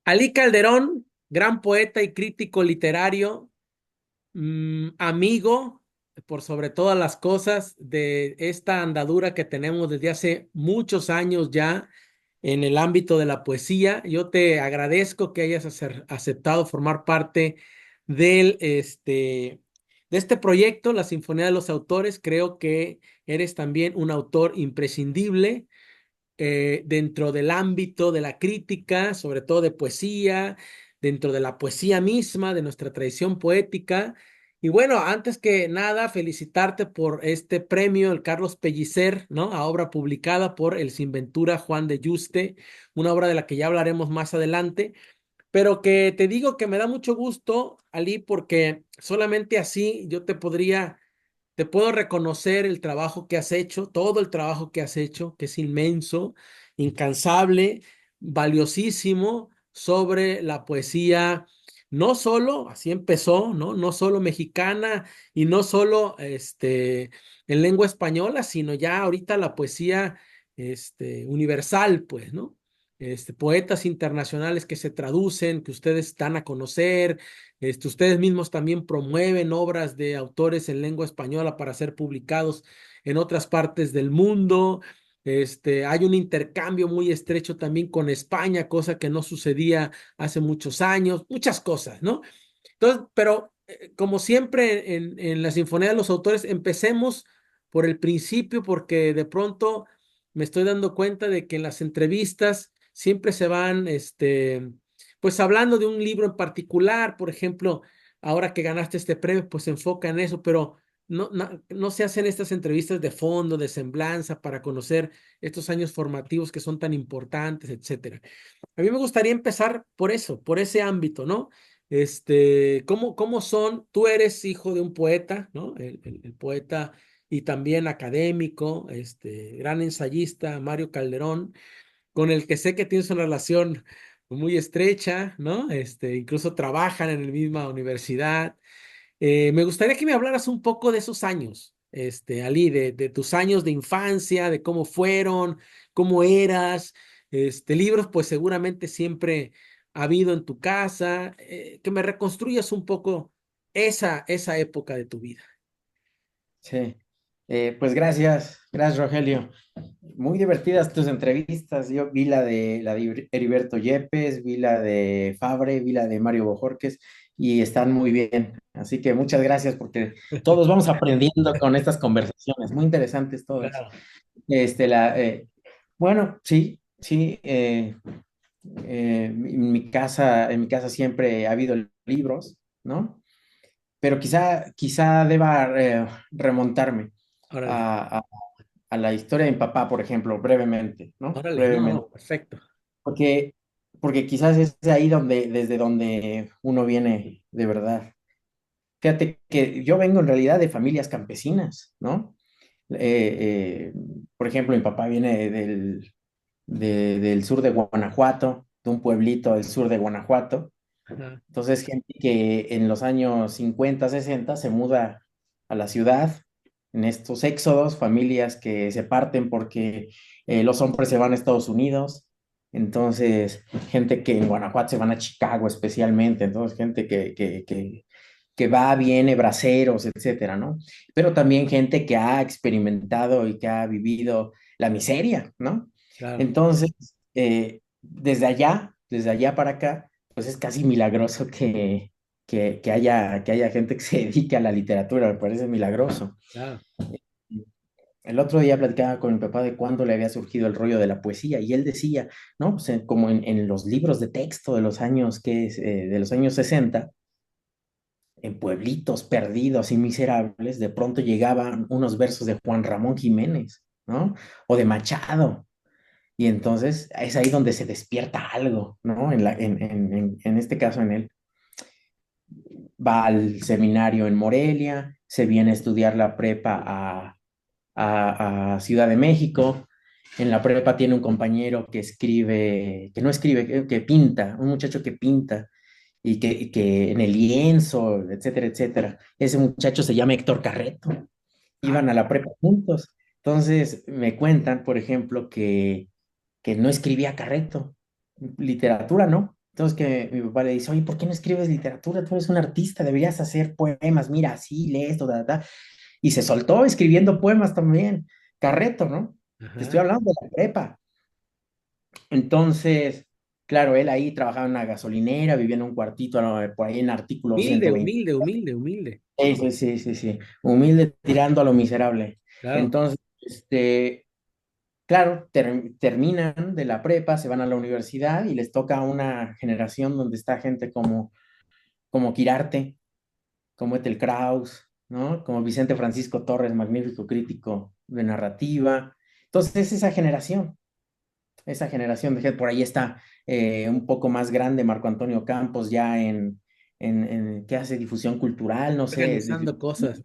Alí Calderón, gran poeta y crítico literario, amigo, por sobre todas las cosas, de esta andadura que tenemos desde hace muchos años ya en el ámbito de la poesía. Yo te agradezco que hayas aceptado formar parte de este proyecto, la Sinfonía de los Autores. Creo que eres también un autor imprescindible dentro del ámbito de la crítica, sobre todo de poesía, dentro de la poesía misma, de nuestra tradición poética. Y bueno, antes que nada, felicitarte por este premio, el Carlos Pellicer, ¿no? A obra publicada por el Sinventura Juan de Yuste, una obra de la que ya hablaremos más adelante, pero que te digo que me da mucho gusto, Ali, porque solamente así yo te puedo reconocer el trabajo que has hecho, todo el trabajo que has hecho, que es inmenso, incansable, valiosísimo sobre la poesía, no solo, así empezó, ¿no? No solo mexicana y no solo en lengua española, sino ya ahorita la poesía universal, pues, ¿no? Poetas internacionales que se traducen, que ustedes dan a conocer. Ustedes mismos también promueven obras de autores en lengua española para ser publicados en otras partes del mundo. Hay un intercambio muy estrecho también con España, cosa que no sucedía hace muchos años, muchas cosas, ¿no? Entonces, pero como siempre en la Sinfonía de los Autores, empecemos por el principio, porque de pronto me estoy dando cuenta de que en las entrevistas siempre se van, pues hablando de un libro en particular. Por ejemplo, ahora que ganaste este premio, pues se enfoca en eso, pero no se hacen estas entrevistas de fondo, de semblanza, para conocer estos años formativos que son tan importantes, etcétera. A mí me gustaría empezar por eso, por ese ámbito, ¿no? ¿Cómo son? Tú eres hijo de un poeta, ¿no? El poeta y también académico, gran ensayista, Mario Calderón, con el que sé que tienes una relación muy estrecha, ¿no? Incluso trabajan en la misma universidad. Me gustaría que me hablaras un poco de esos años, Ali, de tus años de infancia, de cómo fueron, cómo eras. Libros, pues seguramente siempre ha habido en tu casa. Que me reconstruyas un poco esa época de tu vida. Sí. Pues gracias Rogelio. Muy divertidas tus entrevistas. Yo vi la de Heriberto Yepes, vi la de Fabre, vi la de Mario Bojorques y están muy bien. Así que muchas gracias porque todos vamos aprendiendo con estas conversaciones, muy interesantes todas. Claro. Este, la, bueno, sí, sí. En mi casa siempre ha habido libros, ¿no? Pero quizá deba remontarme Órale, a, a- a la historia de mi papá, por ejemplo, brevemente, ¿no? órale, no, Brevemente. no, perfecto. Porque, porque quizás es ahí desde donde uno viene de verdad. Fíjate que yo vengo en realidad de familias campesinas, ¿no? Eh, eh, por ejemplo, mi papá viene del sur de Guanajuato, de un pueblito del sur de Guanajuato. Ajá. Entonces, gente que en los años 50 60 se muda a la ciudad, en estos éxodos, familias que se parten porque los hombres se van a Estados Unidos, entonces gente que en Guanajuato se van a Chicago especialmente, entonces gente que va, viene, braceros, etcétera, ¿no? Pero también gente que ha experimentado y que ha vivido la miseria, ¿no? Claro. Entonces, desde allá para acá, pues es casi milagroso que haya gente que se dedique a la literatura, me parece milagroso. Claro. El otro día platicaba con mi papá de cuándo le había surgido el rollo de la poesía y él decía, ¿no? Pues, como en los libros de texto de los años, de los años 60, en pueblitos perdidos y miserables, de pronto llegaban unos versos de Juan Ramón Jiménez, ¿no? O de Machado. Y entonces es ahí donde se despierta algo, ¿no? En este caso en él. Va al seminario en Morelia, se viene a estudiar la prepa a Ciudad de México. En la prepa tiene un compañero que escribe, que no escribe, que pinta, un muchacho que pinta y que en el lienzo, etcétera, etcétera. Ese muchacho se llama Héctor Carreto. Ah, Iban a la prepa juntos. Entonces me cuentan, por ejemplo, que no escribía Carreto, literatura, ¿no? Entonces que mi papá le dice, oye, ¿por qué no escribes literatura? Tú eres un artista, deberías hacer poemas, mira, así, lee esto, y se soltó escribiendo poemas también, Carreto, ¿no? Te estoy Ajá. hablando de la prepa. Entonces, claro, él ahí trabajaba en una gasolinera, vivía en un cuartito, ¿no? Por ahí en artículo Humilde, 120. humilde, humilde, humilde. Sí, sí, sí, sí, sí. Humilde tirando a lo miserable. Claro. Entonces, claro, terminan de la prepa, se van a la universidad y les toca una generación donde está gente como Quirarte, como Ethel Kraus, ¿no? Como Vicente Francisco Torres, magnífico crítico de narrativa. Entonces, esa generación de gente, por ahí está un poco más grande Marco Antonio Campos, ya que hace difusión cultural, no sé, Organizando cosas.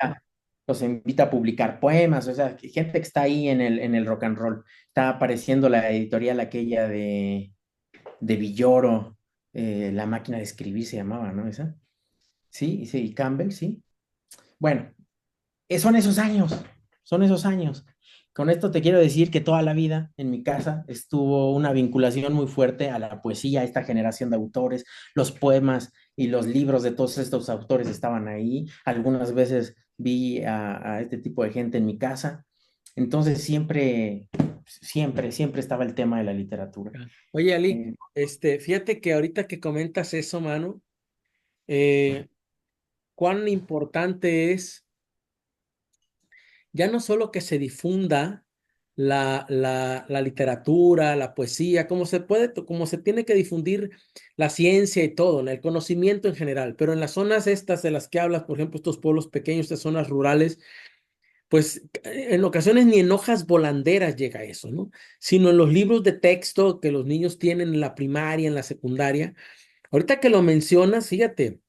los invita a publicar poemas, o sea, gente que está ahí en el rock and roll. Está apareciendo la editorial aquella de Villoro, La máquina de escribir se llamaba, ¿no? Esa. Sí, sí, y Campbell, sí. Bueno, son esos años, son esos años. Con esto te quiero decir que toda la vida en mi casa estuvo una vinculación muy fuerte a la poesía, a esta generación de autores, los poemas y los libros de todos estos autores estaban ahí. Algunas veces vi a este tipo de gente en mi casa. Entonces siempre, siempre, siempre estaba el tema de la literatura. Ya. Oye, Ali, Eh, fíjate que ahorita que comentas eso, mano, eh, cuán importante es ya no solo que se difunda la literatura, la poesía, como se tiene que difundir la ciencia y todo, ¿no? El conocimiento en general, pero en las zonas estas de las que hablas, por ejemplo, estos pueblos pequeños, estas zonas rurales, pues en ocasiones ni en hojas volanderas llega eso, ¿no? Sino en los libros de texto que los niños tienen en la primaria, en la secundaria. Ahorita que lo mencionas, fíjate,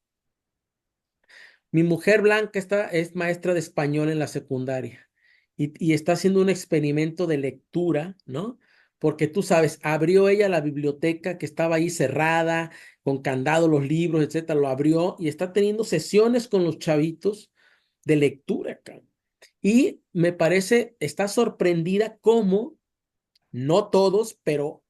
mi mujer Blanca es maestra de español en la secundaria y está haciendo un experimento de lectura, ¿no? Porque tú sabes, abrió ella la biblioteca que estaba ahí cerrada, con candado, los libros, etcétera, lo abrió y está teniendo sesiones con los chavitos de lectura, cabrón. Y me parece, está sorprendida cómo, no todos, pero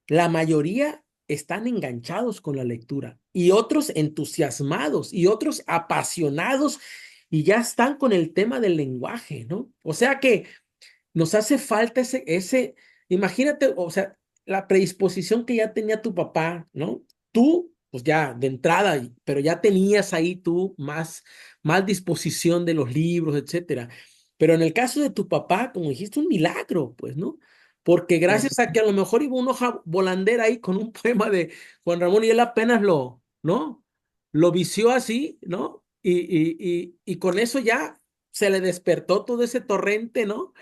la mayoría están enganchados con la lectura y otros entusiasmados y otros apasionados y ya están con el tema del lenguaje, ¿no? O sea que nos hace falta imagínate, o sea, la predisposición que ya tenía tu papá, ¿no? Tú, pues ya de entrada, pero ya tenías ahí tú más disposición de los libros, etcétera. Pero en el caso de tu papá, como dijiste, un milagro, pues, ¿no? Porque es, gracias a que a lo mejor iba una hoja volandera ahí con un poema de Juan Ramón y él apenas ¿no? Lo vició así, ¿no? Y con eso ya se le despertó todo ese torrente, ¿no?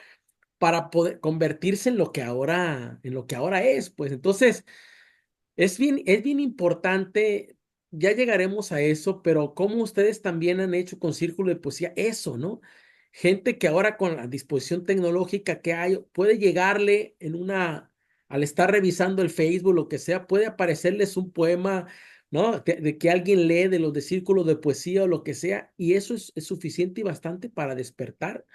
Para poder convertirse en lo que ahora es, pues. Entonces, es bien importante, ya llegaremos a eso, pero como ustedes también han hecho con Círculo de Poesía eso, ¿no? Gente que ahora con la disposición tecnológica que hay, puede llegarle al estar revisando el Facebook, lo que sea, puede aparecerles un poema, ¿no? De que alguien lee de los de Círculo de Poesía o lo que sea, y eso es suficiente y bastante para despertar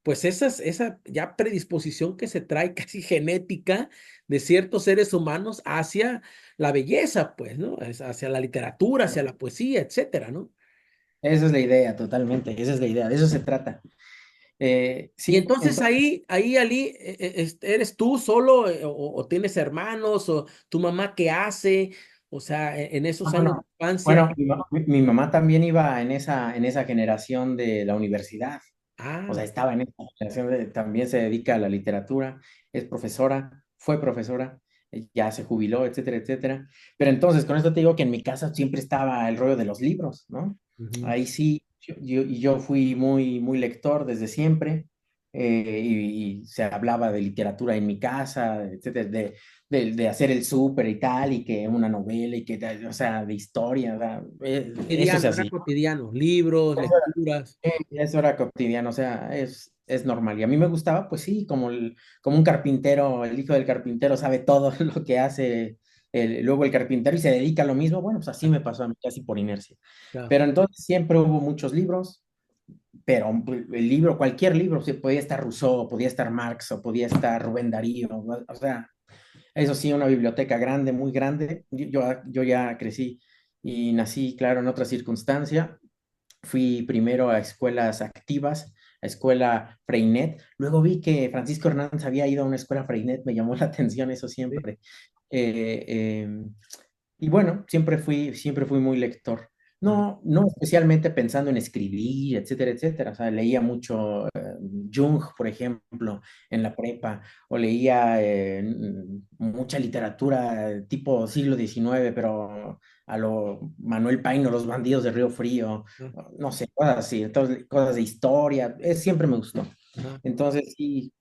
pues esa ya predisposición que se trae casi genética de ciertos seres humanos hacia la belleza, pues, ¿no? Hacia la literatura, hacia la poesía, etcétera, ¿no? esa es la idea, totalmente, esa es la idea, de eso se trata. Y Sí, entonces entonces, ahí, Ali, ¿eres tú solo o tienes hermanos o tu mamá qué hace? O sea, en esos no, no, años de no. infancia. Bueno, mi mamá también iba en esa generación de la universidad. O sea, Ah, estaba en esa generación, también se dedica a la literatura, es profesora, fue profesora, ya se jubiló, etcétera, etcétera. Pero entonces, con esto te digo que en mi casa siempre estaba el rollo de los libros, ¿no? ujú. Ahí sí, yo fui muy, muy lector desde siempre, y se hablaba de literatura en mi casa, etcétera, de hacer el súper y tal, y que una novela, y que, o sea, de historia, o sea, eso se Cotidiano, era hacía. cotidiano, libros, lecturas. Eso era cotidiano, o sea, es normal. Y a mí me gustaba, pues sí, como un carpintero, el hijo del carpintero sabe todo lo que hace luego el carpintero y se dedica a lo mismo. Bueno, pues así me pasó a mí, casi por inercia. Ya. Pero entonces siempre hubo muchos libros, pero el libro, cualquier libro, podía estar Rousseau, podía estar Marx, o podía estar Rubén Darío, o sea, Eso sí, una biblioteca grande, muy grande. Yo ya crecí y nací, claro, en otra circunstancia. Fui primero a escuelas activas, a escuela Freinet. Luego vi que Francisco Hernández había ido a una escuela Freinet, me llamó la atención eso Sí. siempre. Eh, eh, y bueno, siempre fui muy lector. Ajá, No especialmente pensando en escribir, etcétera, etcétera. O sea, leía mucho Jung, por ejemplo, en la prepa, o leía mucha literatura tipo siglo XIX, pero a lo Manuel Paino, Los bandidos de Río Frío, ajá, no sé, cosas así, entonces, cosas de historia, siempre me gustó. ajá. Entonces, sí,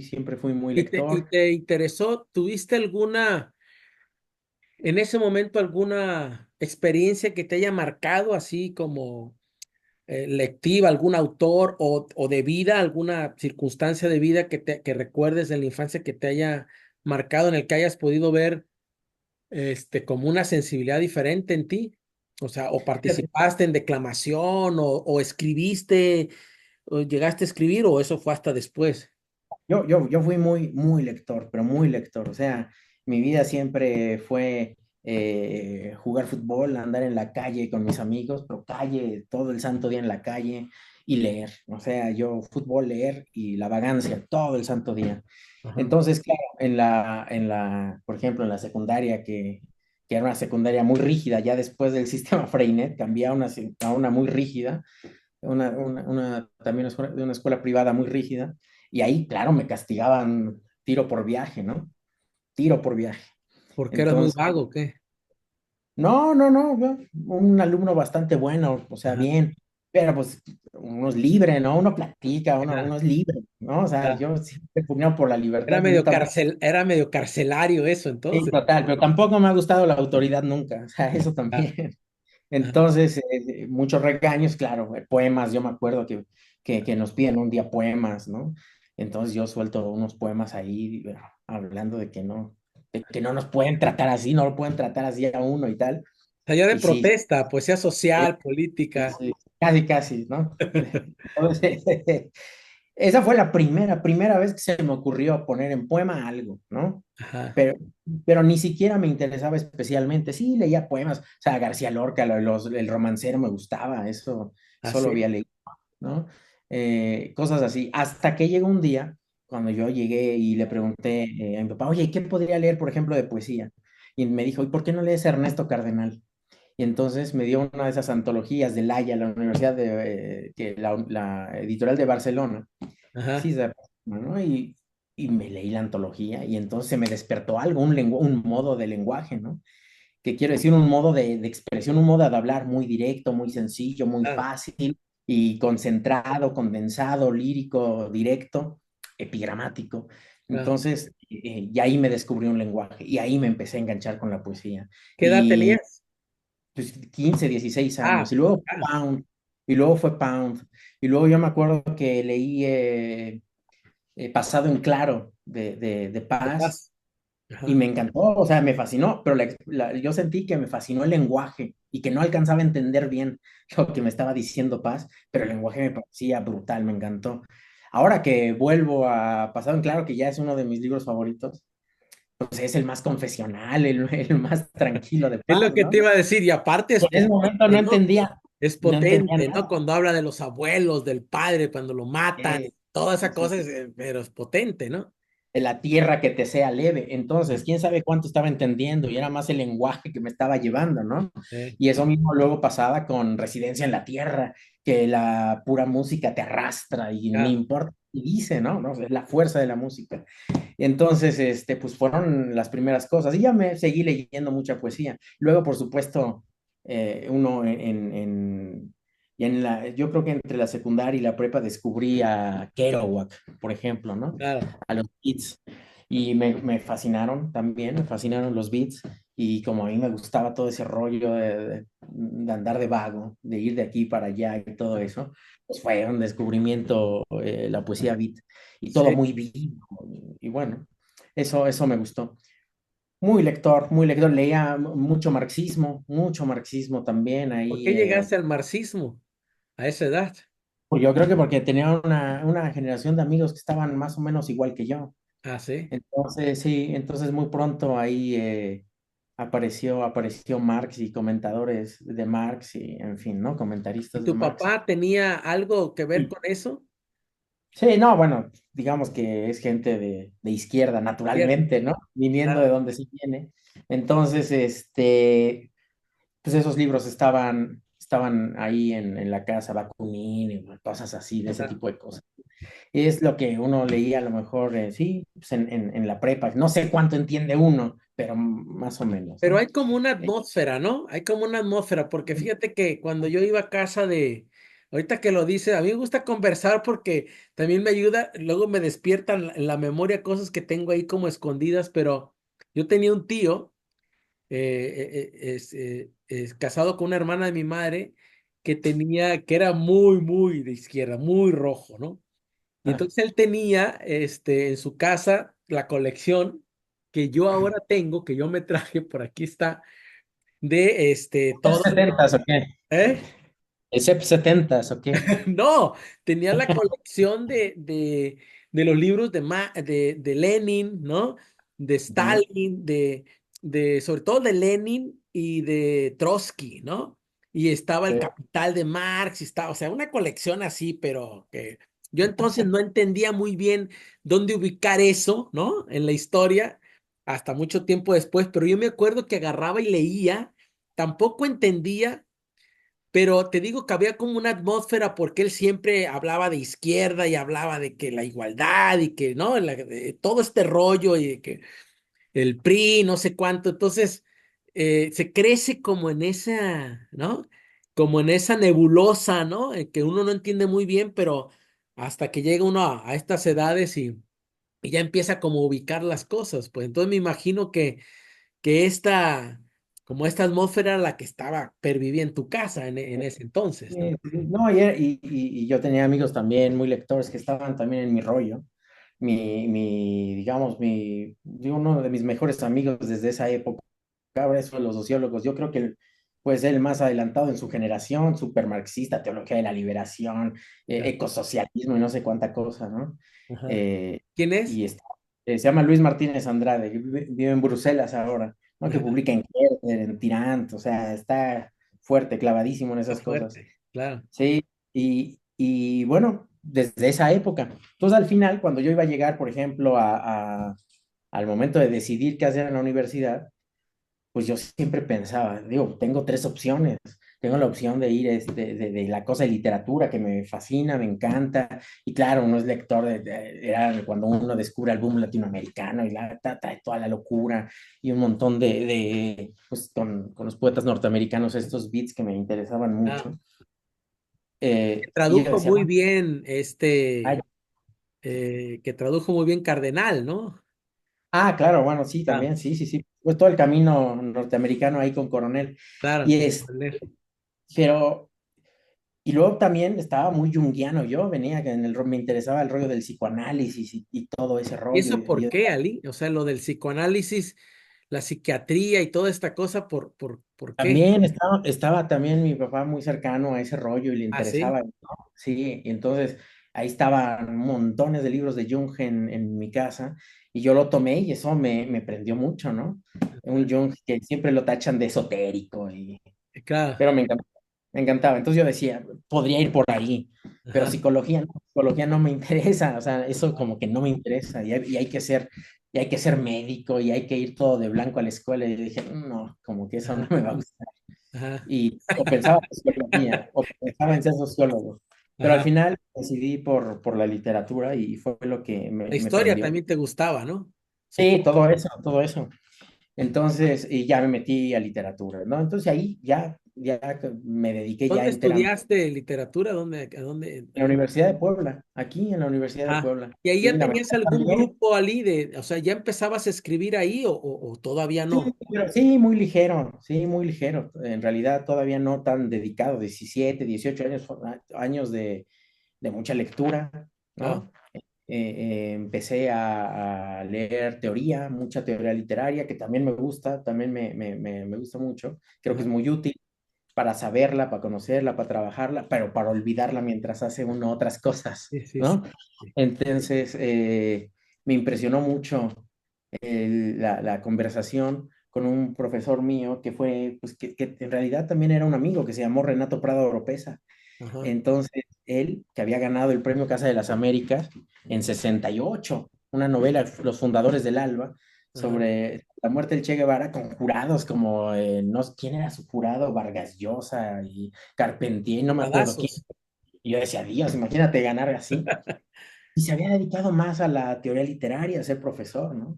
siempre fui muy Y lector. te interesó? ¿Tuviste en ese momento, alguna experiencia que te haya marcado, así como lectiva, algún autor o de vida, alguna circunstancia de vida que recuerdes de la infancia que te haya marcado, en el que hayas podido ver como una sensibilidad diferente en ti? O sea, o participaste en declamación o escribiste, o llegaste a escribir, o eso fue hasta después. Yo fui muy lector, pero muy lector. O sea, mi vida siempre fue jugar fútbol, andar en la calle con mis amigos, pero calle, todo el santo día en la calle y leer. O sea, yo fútbol, leer y la vagancia, todo el santo día. Ajá. Entonces, claro, por ejemplo, en la secundaria, que era una secundaria muy rígida, ya después del sistema Freinet, cambié a una muy rígida, también de una escuela privada muy rígida, y ahí, claro, me castigaban tiro por viaje, ¿no? Tiro por viaje. ¿Porque eras muy Entonces, vago o qué? no, un alumno bastante bueno, o sea, Ajá. bien, pero pues uno es libre, ¿no? Uno platica, Era, uno es libre, ¿no? O sea, era, yo siempre pugneo por la libertad, no tampoco, era medio carcelario eso sí, entonces. total, pero tampoco me ha gustado la autoridad nunca, o sea, eso Ah, también. ajá. Entonces, muchos regaños, claro, poemas, yo me acuerdo que nos piden un día poemas, ¿no? Entonces yo suelto unos poemas ahí hablando de que no nos pueden tratar así, no lo pueden tratar así a uno y tal. Taller de Y sí, protesta, poesía sí, social, política. sí, casi, ¿no? Entonces, esa fue la primera vez que se me ocurrió poner en poema algo, ¿no? Ajá, Pero, pero ni siquiera me interesaba especialmente. Sí, leía poemas, o sea, García Lorca, el romancero me gustaba, eso solo así. había leído, ¿no? Cosas así. Hasta que llegó un día, cuando yo llegué y le pregunté a mi papá, oye, ¿qué podría leer, por ejemplo, de poesía? Y me dijo, ¿y por qué no lees Ernesto Cardenal? Y entonces me dio una de esas antologías de La Haya, la Universidad la editorial de Barcelona. Ajá, Sí, ¿no? Y me leí la antología y entonces se me despertó algo, un modo de lenguaje, ¿no? Que quiero decir, un modo de expresión, un modo de hablar muy directo, muy sencillo, muy ah, fácil y concentrado, condensado, lírico, directo, epigramático. ah. Entonces, y ahí me descubrí un lenguaje y ahí me empecé a enganchar con la poesía. ¿Qué edad Y tenías? pues, 15, 16 Ah, años. Y luego ah, Pound, y luego fue Pound. Y luego yo me acuerdo que leí Pasado en Claro de de Paz paz. y Ajá, me encantó, o sea, me fascinó, pero yo sentí que me fascinó el lenguaje y que no alcanzaba a entender bien lo que me estaba diciendo Paz, pero el lenguaje me parecía brutal, me encantó. Ahora que vuelvo a Pasado en Claro, que ya es uno de mis libros favoritos, pues es el más confesional, el más tranquilo de es lo Paz, que te ¿no? iba a decir, y aparte es En ese momento potente, ¿no? Es no entendía potente, ¿no? nada. Cuando habla de los abuelos, del padre, cuando lo matan, Eh, toda esa sí, cosa, pero es potente, ¿no? de la tierra que te sea leve. Entonces, quién sabe cuánto estaba entendiendo y era más el lenguaje que me estaba llevando, ¿no? Eh, Y eso mismo luego pasaba con Residencia en la Tierra, que la pura música te arrastra y ni claro. importa qué dice, ¿no? ¿No? Es la fuerza de la música. Entonces, pues fueron las primeras cosas. Y ya me seguí leyendo mucha poesía. Luego, por supuesto, uno yo creo que entre la secundaria y la prepa descubrí a Kerouac, por ejemplo, ¿no? Claro. A los beats. Y me fascinaron también, me fascinaron los beats. Y como a mí me gustaba todo ese rollo de andar de vago, de ir de aquí para allá y todo Ah, eso, pues fue un descubrimiento la poesía beat y todo sí. muy vivo. Y bueno, eso me gustó. Muy lector, leía mucho marxismo también ¿Por ahí. qué llegaste al marxismo a esa edad? Pues yo creo que porque tenía una generación de amigos que estaban más o menos igual que yo. Ah, sí. Entonces, sí, entonces muy pronto ahí apareció Marx y comentadores de Marx y, en fin, ¿no? ¿Y Comentaristas de tu Marx. papá tenía algo que ver Sí. con eso? Sí, no, bueno, digamos que es gente de izquierda, Cierto, naturalmente, ¿no? Viniendo de claro. donde sí viene. Entonces, pues esos libros estaban ahí en la casa, Bakunin y cosas así, de ese Ajá. tipo de cosas. Es lo que uno leía a lo mejor, sí, pues en la prepa. No sé cuánto entiende uno, pero más o menos, Pero ¿no? hay como una Eh, atmósfera, ¿no? Hay como una atmósfera, porque fíjate que cuando yo iba a casa de, ahorita que lo dice, a mí me gusta conversar porque también me ayuda, luego me despiertan en la memoria cosas que tengo ahí como escondidas, pero yo tenía un tío, es casado con una hermana de mi madre, que era muy, muy de izquierda, muy rojo, ¿no? Y ah, entonces él tenía, en su casa la colección que yo ahora tengo, que yo me traje, por aquí está de todo, ¿70s o qué? ¿eh? ¿70s o qué? No, tenía la colección de los libros de Lenin, ¿no? De Ujú, Stalin, sobre todo de Lenin y de Trotsky, ¿no? Y estaba el sí. Capital de Marx, y estaba, o sea, una colección así, pero que yo entonces no entendía muy bien dónde ubicar eso, ¿no? En la historia, hasta mucho tiempo después, pero yo me acuerdo que agarraba y leía, tampoco entendía, pero te digo que había como una atmósfera porque él siempre hablaba de izquierda y hablaba de que la igualdad y que, ¿no? De todo este rollo y de que el PRI, no sé cuánto. Entonces, se crece como en esa, ¿no? Como en esa nebulosa, ¿no? Que uno no entiende muy bien, pero hasta que llega uno a estas edades y ya empieza como a ubicar las cosas. Pues entonces me imagino que como esta atmósfera era la que estaba pervivía en tu casa en ese entonces, ¿no? No, y yo tenía amigos también muy lectores que estaban también en mi rollo. Digamos, uno de mis mejores amigos desde esa época, ahora eso de los sociólogos, yo creo que pues el más adelantado en su generación, súper marxista, teología de la liberación, Ya. ecosocialismo y no sé cuánta cosa, ¿no? Ajá. Eh, ¿Quién es? y se llama Luis Martínez Andrade, que vive en Bruselas ahora, ¿no? Que Ajá. publica en Kerner, en Tirant, o sea, está fuerte, clavadísimo en Está esas cosas. fuerte, claro. Sí, y bueno, desde esa época. Entonces, al final, cuando yo iba a llegar, por ejemplo, al momento de decidir qué hacer en la universidad, pues yo siempre pensaba, digo, tengo tres opciones. Tengo la opción de ir de la cosa de literatura que me fascina, me encanta. Y claro, uno es lector, era cuando uno descubre el boom latinoamericano y trae toda la locura y un montón pues con los poetas norteamericanos, estos beats que me interesaban Ah, mucho. Y yo tradujo decía, muy bueno, bien ay, que tradujo muy bien Cardenal, ¿no? claro, bueno, sí, Ah, también, sí, sí, sí. Pues todo el camino norteamericano ahí con Coronel. claro, Y con es, Soler. pero, y luego también estaba muy junguiano yo, venía que me interesaba el rollo del psicoanálisis y todo ese ¿Y rollo. eso por qué, Ali? O sea, lo del psicoanálisis, la psiquiatría y toda esta cosa, ¿por qué? También estaba también mi papá muy cercano a ese rollo y le Ah, sí. interesaba, ¿no? Sí, y entonces ahí estaban montones de libros de Jung en mi casa y yo lo tomé y eso me prendió mucho, ¿no? Un Ajá. Jung que siempre lo tachan de esotérico, Claro. pero me encantaba. Entonces yo decía, podría ir por ahí, pero Ajá. psicología no me interesa, o sea, eso como que no me interesa y hay que ser médico y hay que ir todo de blanco a la escuela y yo dije, no, como que eso no Ajá. me va a gustar Ajá. o pensaba en sociología, o pensaba en ser sociólogo. Pero al Ajá. final decidí por la literatura y fue lo que La me historia prendió. también te gustaba, ¿no? Sí, Supongo. todo eso, todo eso. Entonces, y ya me metí a literatura, ¿no? Entonces ahí ya me dediqué ya ¿Dónde enteramente estudiaste literatura? ¿A dónde? en la Universidad de Puebla, aquí en la Universidad de Ajá. Puebla. ¿Y ahí Y ya la tenías maestra algún también. grupo ali o sea, ya empezabas a escribir ahí o todavía Sí, no? sí, muy ligero, sí, muy ligero. En realidad todavía no tan dedicado, 17, 18 años, años de mucha lectura, Ah, ¿no? Empecé a leer teoría, mucha teoría literaria, que también me gusta, también me gusta mucho. Creo que es ajá. muy útil para saberla, para conocerla, para trabajarla, pero para olvidarla mientras hace uno otras cosas, Sí, sí, sí. ¿no? Sí. Entonces, me impresionó mucho la conversación con un profesor mío que fue, pues que en realidad también era un amigo que se llamó Renato Prado Oropesa. Ajá, Entonces, él, que había ganado el premio Casa de las Américas en 68, una novela, Los Fundadores del Alba, ajá. sobre la muerte del Che Guevara, con jurados como, no sé quién era su jurado, Vargas Llosa y Carpentier, no me acuerdo quién. Juradazos. Y yo decía, Dios, imagínate ganar así. Y se había dedicado más a la teoría literaria, a ser profesor, ¿no?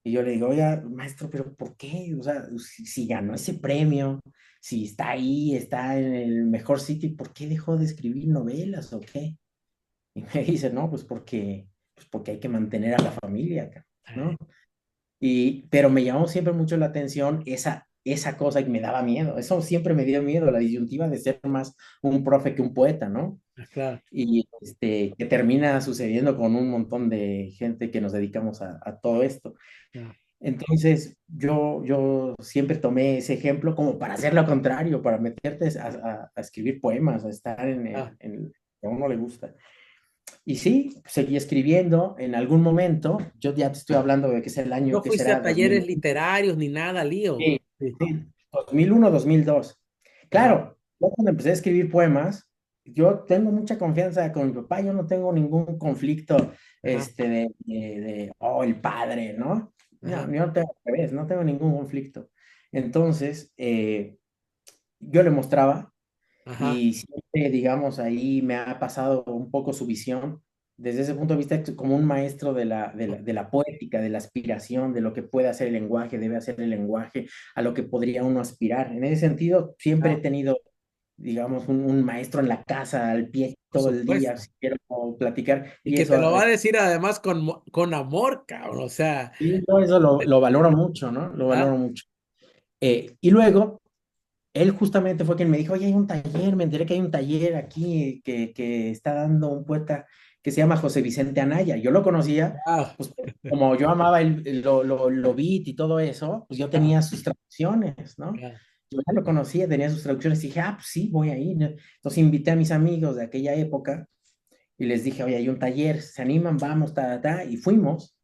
Y yo le digo, oiga, maestro, pero ¿por qué? O sea, si ganó ese premio, si está ahí, está en el mejor sitio, ¿por qué dejó de escribir novelas o qué? Y me dice, no, pues porque hay que mantener a la familia, ¿no? Pero me llamó siempre mucho la atención esa cosa que me daba miedo. Eso siempre me dio miedo, la disyuntiva de ser más un profe que un poeta, ¿no? Claro. Y que termina sucediendo con un montón de gente que nos dedicamos a todo esto. Claro. Entonces, yo siempre tomé ese ejemplo como para hacer lo contrario, para meterte a escribir poemas, a estar Ah, en lo que a uno le gusta. Y sí, seguí escribiendo. En algún momento, yo ya te estoy hablando de que es el año ¿no que fuiste a será talleres 2000. literarios ni nada, Lío? Sí, Sí. sí, 2001, 2002. Ajá, Claro, yo cuando empecé a escribir poemas, yo tengo mucha confianza con mi papá, yo no tengo ningún conflicto ajá, oh, el padre, ¿no? No, ajá, yo no tengo, al revés, no tengo ningún conflicto. Entonces, yo le mostraba ajá. y siempre, digamos, ahí me ha pasado un poco su visión desde ese punto de vista como un maestro de la poética, de la aspiración, de lo que puede hacer el lenguaje, debe hacer el lenguaje, a lo que podría uno aspirar. En ese sentido, siempre he Ah, tenido, digamos, un maestro en la casa, al pie por todo el día, supuesto. si quiero platicar, Y y que te eso, lo va a decir además con amor, cabrón. O sea, y yo eso lo valoro mucho, ¿no? Lo ah, valoro mucho. Y luego, él justamente fue quien me dijo, oye, hay un taller, me enteré que hay un taller aquí que está dando un poeta que se llama José Vicente Anaya. Yo lo conocía, ah, pues como yo amaba lo beat y todo eso, pues yo ah, tenía sus traducciones, ¿no? ah, Yo ya lo conocía, tenía sus traducciones y dije, pues sí, voy a ir, ¿no? Entonces invité a mis amigos de aquella época y les dije, oye, hay un taller, ¿se animan? Vamos, y fuimos.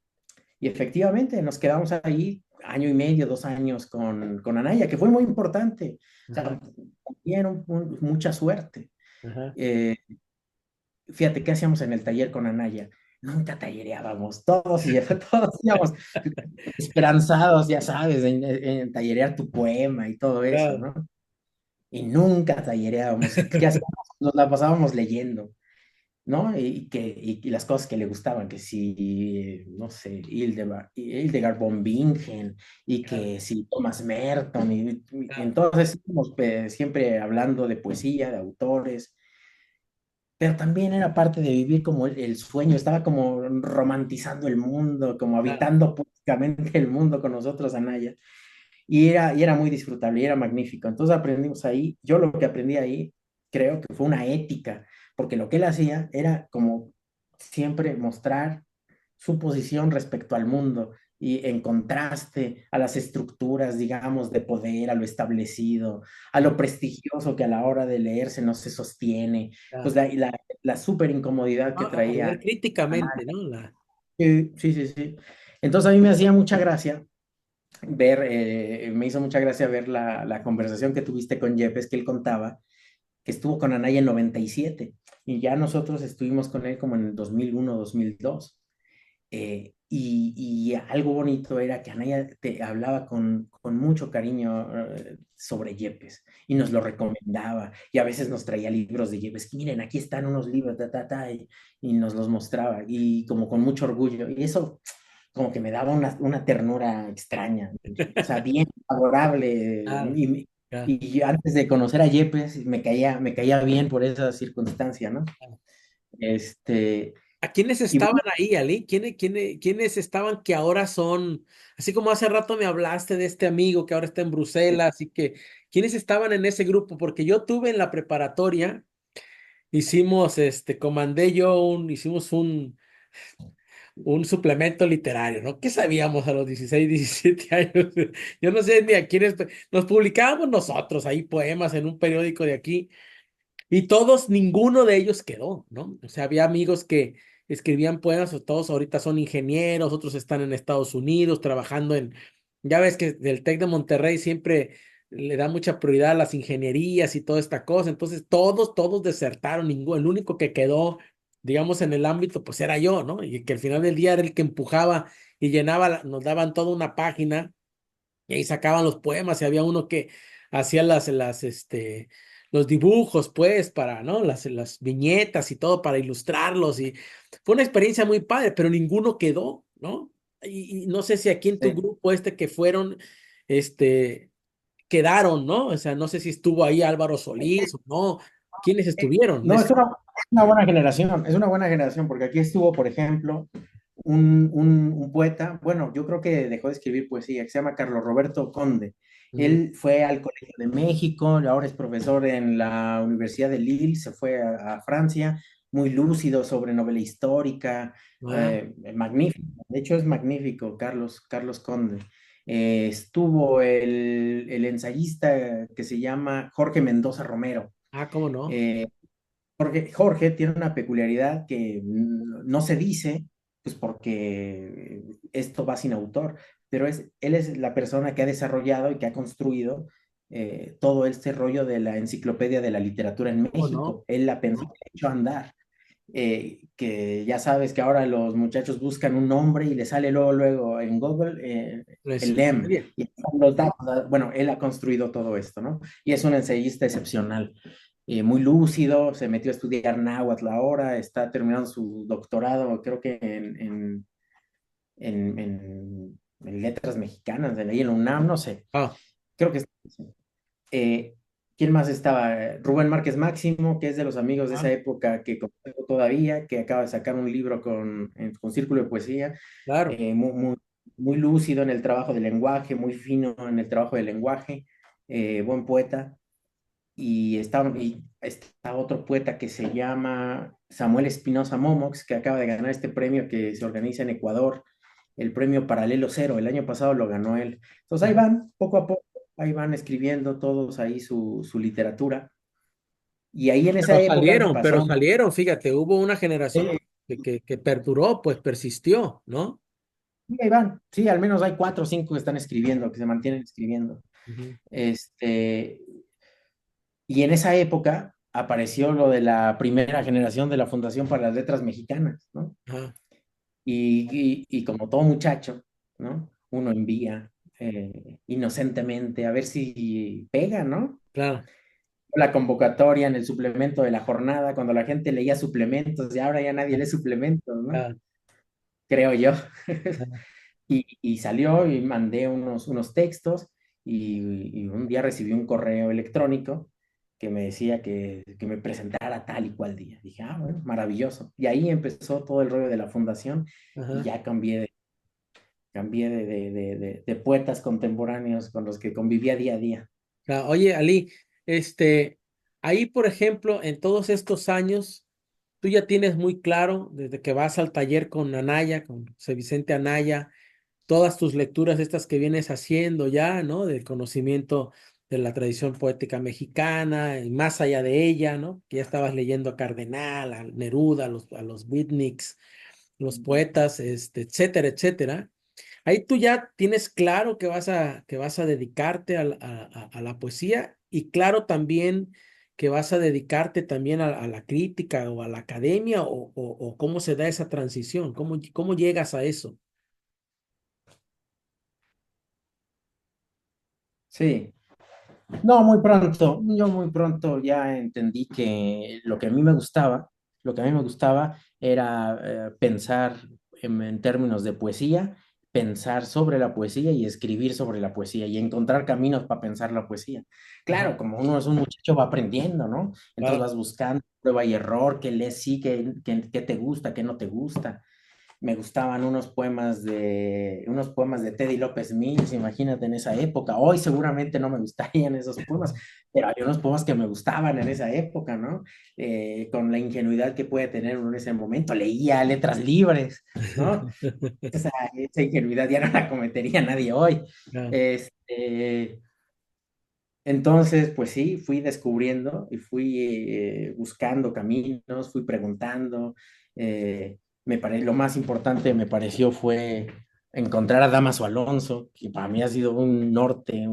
Y efectivamente nos quedamos ahí año y medio, 2 años con Anaya, que fue muy importante. O ajá, sea, también mucha suerte. ajá, Eh, Fíjate, ¿qué hacíamos en el taller con Anaya? Nunca tallereábamos, todos, y todos íbamos esperanzados, ya sabes, en tallerear tu poema y todo eso, claro, ¿no? Y nunca tallereábamos. ¿Qué hacíamos? Nos la pasábamos leyendo. ¿No? Y las cosas que le gustaban, que si, no sé, Hildegard von Bingen, y claro, que si Thomas Merton, y claro. entonces estamos, siempre hablando de poesía, de autores, pero también era parte de vivir como el sueño, estaba como romantizando el mundo, como Claro. habitando poéticamente el mundo con nosotros, Anaya, y era muy disfrutable, y era magnífico. Entonces aprendimos ahí, yo lo que aprendí ahí, creo que fue una ética, porque lo que él hacía era como siempre mostrar su posición respecto al mundo y en contraste a las estructuras, digamos, de poder, a lo establecido, a Ah, lo prestigioso que a la hora de leerse no se sostiene, pues ah. la súper incomodidad que A ver traía. críticamente, ¿no? Sí, sí, sí, sí. Entonces a mí me hacía mucha gracia me hizo mucha gracia ver la conversación que tuviste con Yepes, que él contaba que estuvo con Anaya en 97 y ya nosotros estuvimos con él como en el 2001, 2002. Y algo bonito era que Anaya te hablaba con mucho cariño sobre Yepes y nos lo recomendaba y a veces nos traía libros de Yepes, que miren, aquí están unos libros, y nos los mostraba y como con mucho orgullo. Y eso como que me daba una ternura extraña, o sea, bien favorable. Claro, claro. Y yo antes de conocer a Yepes me caía bien por esa circunstancia, ¿no? Este, ¿A quiénes y estaban bueno, ahí, Ali? ¿Quiénes estaban que ahora son, así como hace rato me hablaste de este amigo que ahora está en Bruselas y que, ¿quiénes estaban en ese grupo? Porque yo tuve en la preparatoria, hicimos un suplemento literario, ¿no? ¿Qué sabíamos a los 16, 17 años? Yo no sé ni a quiénes, nos publicábamos nosotros ahí poemas en un periódico de aquí y todos, ninguno de ellos quedó, ¿no? O sea, había amigos escribían poemas, o todos ahorita son ingenieros, otros están en Estados Unidos trabajando ya ves que del TEC de Monterrey siempre le da mucha prioridad a las ingenierías y toda esta cosa, entonces todos desertaron, el único que quedó, digamos, en el ámbito, pues era yo, ¿no? Y que al final del día era el que empujaba y llenaba, nos daban toda una página y ahí sacaban los poemas y había uno que hacía los dibujos, pues, para, ¿no? Las viñetas y todo para ilustrarlos. Y fue una experiencia muy padre, pero ninguno quedó, ¿no? Y no sé si aquí en tu Sí. grupo que fueron, este, quedaron, ¿no? O sea, no sé si estuvo ahí Álvaro Solís o no. ¿Quiénes estuvieron? No, es una buena generación, es una buena generación, porque aquí estuvo, por ejemplo, un poeta, bueno, yo creo que dejó de escribir poesía, que se llama Carlos Roberto Conde. Ujú. Él fue al Colegio de México, ahora es profesor en la Universidad de Lille, se fue a Francia, muy lúcido sobre novela histórica, Ah, magnífico, de hecho es magnífico, Carlos Conde. Estuvo el ensayista que se llama Jorge Mendoza Romero. ¿cómo no? Eh, Jorge tiene una peculiaridad que no se dice, pues porque esto va sin autor, pero él es la persona que ha desarrollado y que ha construido todo este rollo de la enciclopedia de la literatura en ¿Cómo no? México. Él la pensó, la echó a andar. Que ya sabes que ahora los muchachos buscan un nombre y le sale luego en Google La el LEM. enciclopedia. Y están los datos. Bueno, él ha construido todo esto, ¿no? Y es un ensayista excepcional, muy lúcido, se metió a estudiar náhuatl ahora, está terminando su doctorado, creo que en letras mexicanas, de ahí en la UNAM, no sé, Ah, creo que eh, ¿quién más estaba? Rubén Márquez Máximo, que es de los amigos de esa ah, época que conozco todavía, que acaba de sacar un libro con Círculo de Poesía, claro. muy lúcido en el trabajo del lenguaje, muy fino en el trabajo del lenguaje, buen poeta. Y está otro poeta que se llama Samuel Espinosa Momox, que acaba de ganar este premio que se organiza en Ecuador, el premio Paralelo Cero. El año pasado lo ganó él. Entonces ahí van, poco a poco, ahí van escribiendo todos ahí su literatura. Y ahí en esa época Pero pasó, salieron, fíjate, hubo una generación sí, que perduró, pues persistió, ¿no? ahí van, sí, al menos hay 4 o 5 que están escribiendo, que se mantienen escribiendo. Ujú. Este, y en esa época apareció lo de la primera generación de la Fundación para las Letras Mexicanas, ¿no? Ajá, Y como todo muchacho, ¿no? Uno envía inocentemente a ver si pega, ¿no? claro, La convocatoria en el suplemento de la jornada, cuando la gente leía suplementos y ahora ya nadie lee suplementos, ¿no? claro, Creo yo. ajá, Y salió y mandé unos textos y un día recibí un correo electrónico que me decía que me presentara tal y cual día. Dije, bueno, maravilloso. Y ahí empezó todo el rollo de la fundación y ajá. ya cambié de poetas contemporáneos con los que convivía día a día. Claro. Oye, Ali, ahí, por ejemplo, en todos estos años, tú ya tienes muy claro, desde que vas al taller con Anaya, con José Vicente Anaya, todas tus lecturas estas que vienes haciendo ya, ¿no? Del conocimiento de la tradición poética mexicana, y más allá de ella, ¿no? Que ya estabas leyendo a Cardenal, a Neruda, a los beatniks, los poetas, etcétera, etcétera. Ahí tú ya tienes claro que vas a dedicarte a la poesía y claro también que vas a dedicarte también a la crítica o a la academia o cómo se da esa transición, cómo llegas a eso. Sí, no, muy pronto. Yo muy pronto ya entendí que lo que a mí me gustaba era pensar en términos de poesía, pensar sobre la poesía y escribir sobre la poesía y encontrar caminos para pensar la poesía. Ajá, Claro, como uno es un muchacho, va aprendiendo, ¿no? Entonces claro. vas buscando prueba y error, qué lees sí, qué te gusta, qué no te gusta. Me gustaban unos poemas de Teddy López Mills, imagínate en esa época. Hoy seguramente no me gustarían esos poemas, pero hay unos poemas que me gustaban en esa época, ¿no? Con la ingenuidad que puede tener uno en ese momento. Leía letras libres, ¿no? Esa ingenuidad ya no la cometería nadie hoy. Claro. Este, entonces, pues sí, fui descubriendo y fui buscando caminos, fui preguntando. lo más importante me pareció fue encontrar a Damaso Alonso, que para mí ha sido un norte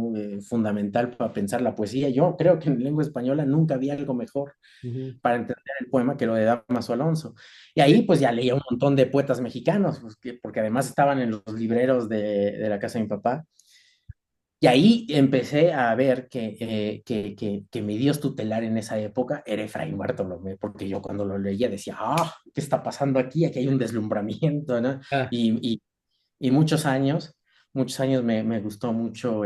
fundamental para pensar la poesía. Yo creo que en lengua española nunca había algo mejor Ujú. para entender el poema que lo de Damaso Alonso. Y ahí Sí. pues ya leía un montón de poetas mexicanos, pues, porque además estaban en los libreros de la casa de mi papá. Y ahí empecé a ver que mi Dios tutelar en esa época era Efraín Bartolomé, porque yo cuando lo leía decía, ah, ¿qué está pasando aquí? Aquí hay un deslumbramiento, ¿no? Ah, Y, y, y muchos años me gustó mucho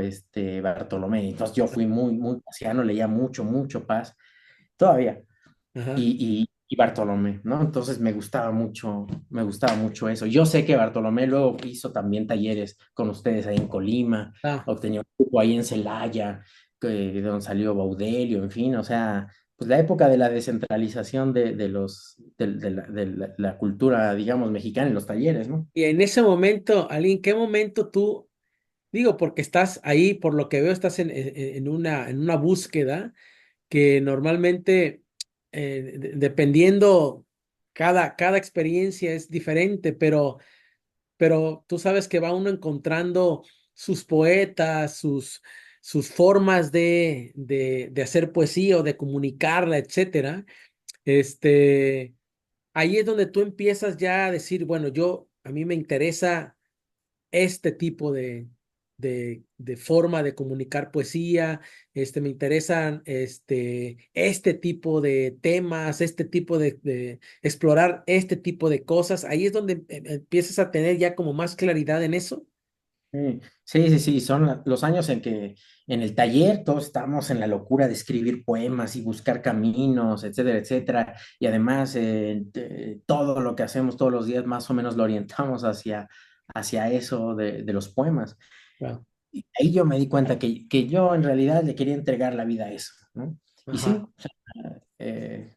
Bartolomé. Entonces yo fui muy pasiano, leía mucho Paz, todavía ajá. y Bartolomé, ¿no? Entonces me gustaba mucho eso. Yo sé que Bartolomé luego hizo también talleres con ustedes ahí en Colima, Ah. o tenía un grupo ahí en Celaya, de donde salió Baudelio, en fin, o sea, pues la época de la descentralización de la cultura, digamos, mexicana en los talleres, ¿no? Y en ese momento, Ali, ¿en qué momento tú, digo, porque estás ahí, por lo que veo, estás en una búsqueda que normalmente, dependiendo, cada experiencia es diferente, pero tú sabes que va uno encontrando sus poetas, sus formas de hacer poesía o de comunicarla, etcétera. Este, ahí es donde tú empiezas ya a decir, bueno, a mí me interesa este tipo de forma de comunicar poesía, me interesan este tipo de temas, este tipo de explorar este tipo de cosas. Ahí es donde empiezas a tener ya como más claridad en eso. Sí, son los años en que en el taller todos estamos en la locura de escribir poemas y buscar caminos, etcétera, etcétera. Y además todo lo que hacemos todos los días más o menos lo orientamos hacia eso de los poemas. Claro. Y ahí yo me di cuenta que yo en realidad le quería entregar la vida a eso, ¿no? Y sí, Ajá. o sea, eh,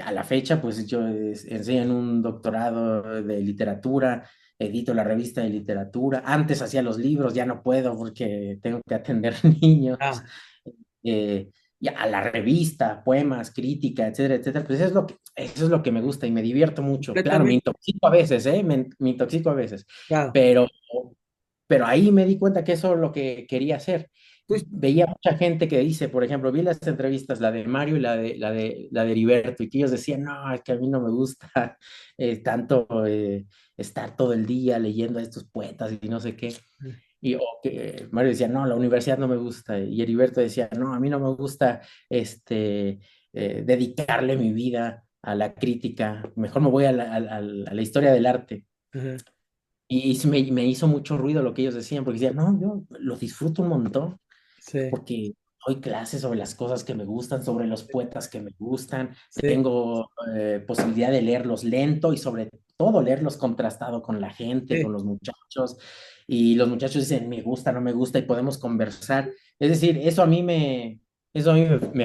a la fecha, pues yo enseño en un doctorado de literatura, edito la revista de literatura. Antes hacía los libros, ya no puedo porque tengo que atender niños. Ah, Eh, y a la revista, poemas, crítica, etcétera, etcétera. Pues eso es lo que me gusta y me divierto mucho. Claro, me completamente. intoxico a veces, ¿eh? Me intoxico a veces, Claro. pero ahí me di cuenta que eso es lo que quería hacer. Tú, Veía mucha gente que dice, por ejemplo, vi las entrevistas, la de Mario y la de Heriberto, y que ellos decían, no, es que a mí no me gusta tanto estar todo el día leyendo a estos poetas y no sé qué. Y o que Mario decía, no, la universidad no me gusta. Y Heriberto decía, no, a mí no me gusta dedicarle mi vida a la crítica, mejor me voy a la historia del arte. ajá, Y sí me hizo mucho ruido lo que ellos decían, porque decían, no, yo lo disfruto un montón, sí, porque doy clases sobre las cosas que me gustan, sobre los poetas que me gustan, sí, tengo posibilidad de leerlos lento y sobre todo leerlos contrastado con la gente, con sí. los muchachos, y los muchachos dicen, me gusta, no me gusta, y podemos conversar. Es decir, eso a mí me